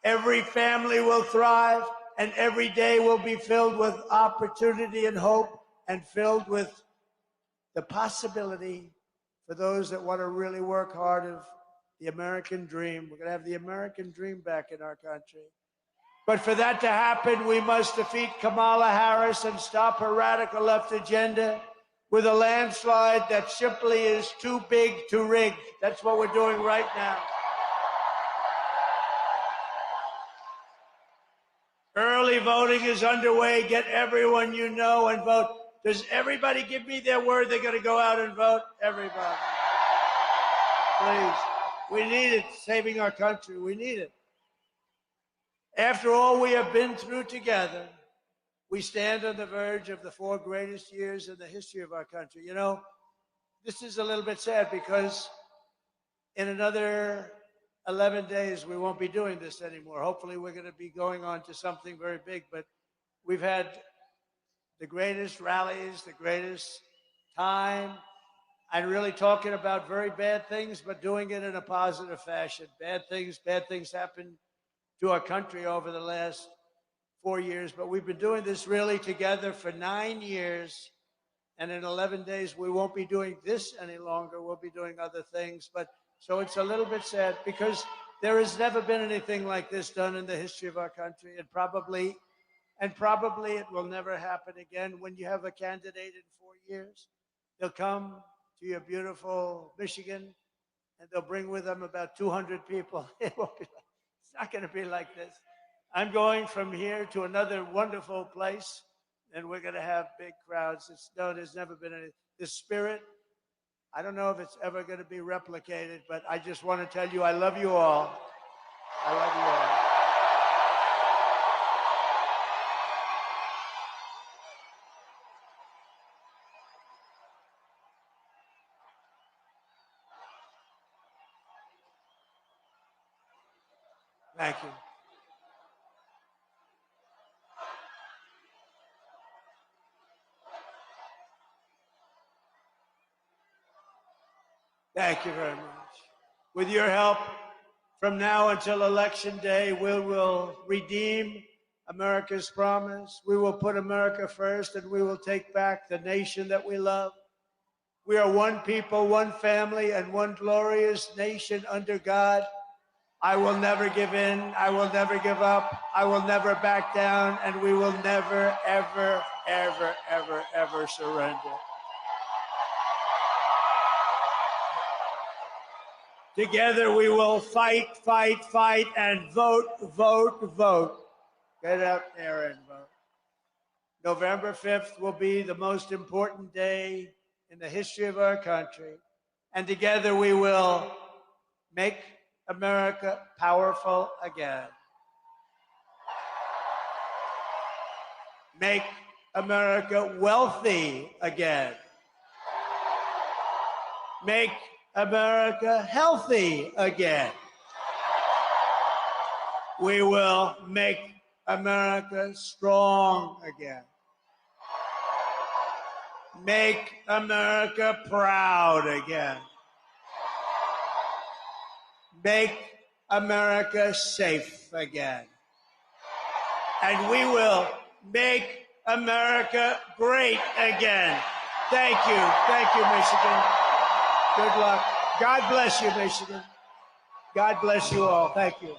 every family will thrive, and every day will be filled with opportunity and hope and filled with the possibility for those that want to really work hard of the American dream. We're going to have the American dream back in our country. But for that to happen, we must defeat Kamala Harris and stop her radical left agenda with a landslide that simply is too big to rig. That's what we're doing right now. Early voting is underway. Get everyone you know and vote. Does everybody give me their word they're going to go out and vote? Everybody. Please. We need it. Saving our country. We need it. After all we have been through together, we stand on the verge of the 4 greatest years in the history of our country. You know, this is a little bit sad because in another 11 days, we won't be doing this anymore. Hopefully, we're going to be going on to something very big. But we've had the greatest rallies, the greatest time, and really talking about very bad things, but doing it in a positive fashion. Bad things happen to our country over the last 4 years, but we've been doing this really together for 9 years, and in 11 days we won't be doing this any longer. We'll be doing other things, but so it's a little bit sad because there has never been anything like this done in the history of our country, and probably And probably it will never happen again. When you have a candidate in 4 years, they'll come to your beautiful Michigan, and they'll bring with them about 200 people. It won't be it's not going to be like this. I'm going from here to another wonderful place, and we're going to have big crowds. There's never been any. This spirit, I don't know if it's ever going to be replicated, but I just want to tell you I love you all. I love you all. Thank you. Thank you very much. With your help, from now until Election Day, we will redeem America's promise. We will put America first, and we will take back the nation that we love. We are one people, one family, and one glorious nation under God. I will never give in. I will never give up. I will never back down, and we will never, ever, ever, ever, ever surrender. Together we will fight, fight, fight, and vote, vote, vote. Get out there and vote. November 5th will be the most important day in the history of our country. And together we will make America powerful again. Make America wealthy again. Make America healthy again. We will make America strong again. Make America proud again. Make America safe again. And we will make America great again. Thank you. Thank you, Michigan. Good luck. God bless you, Michigan. God bless you all. Thank you.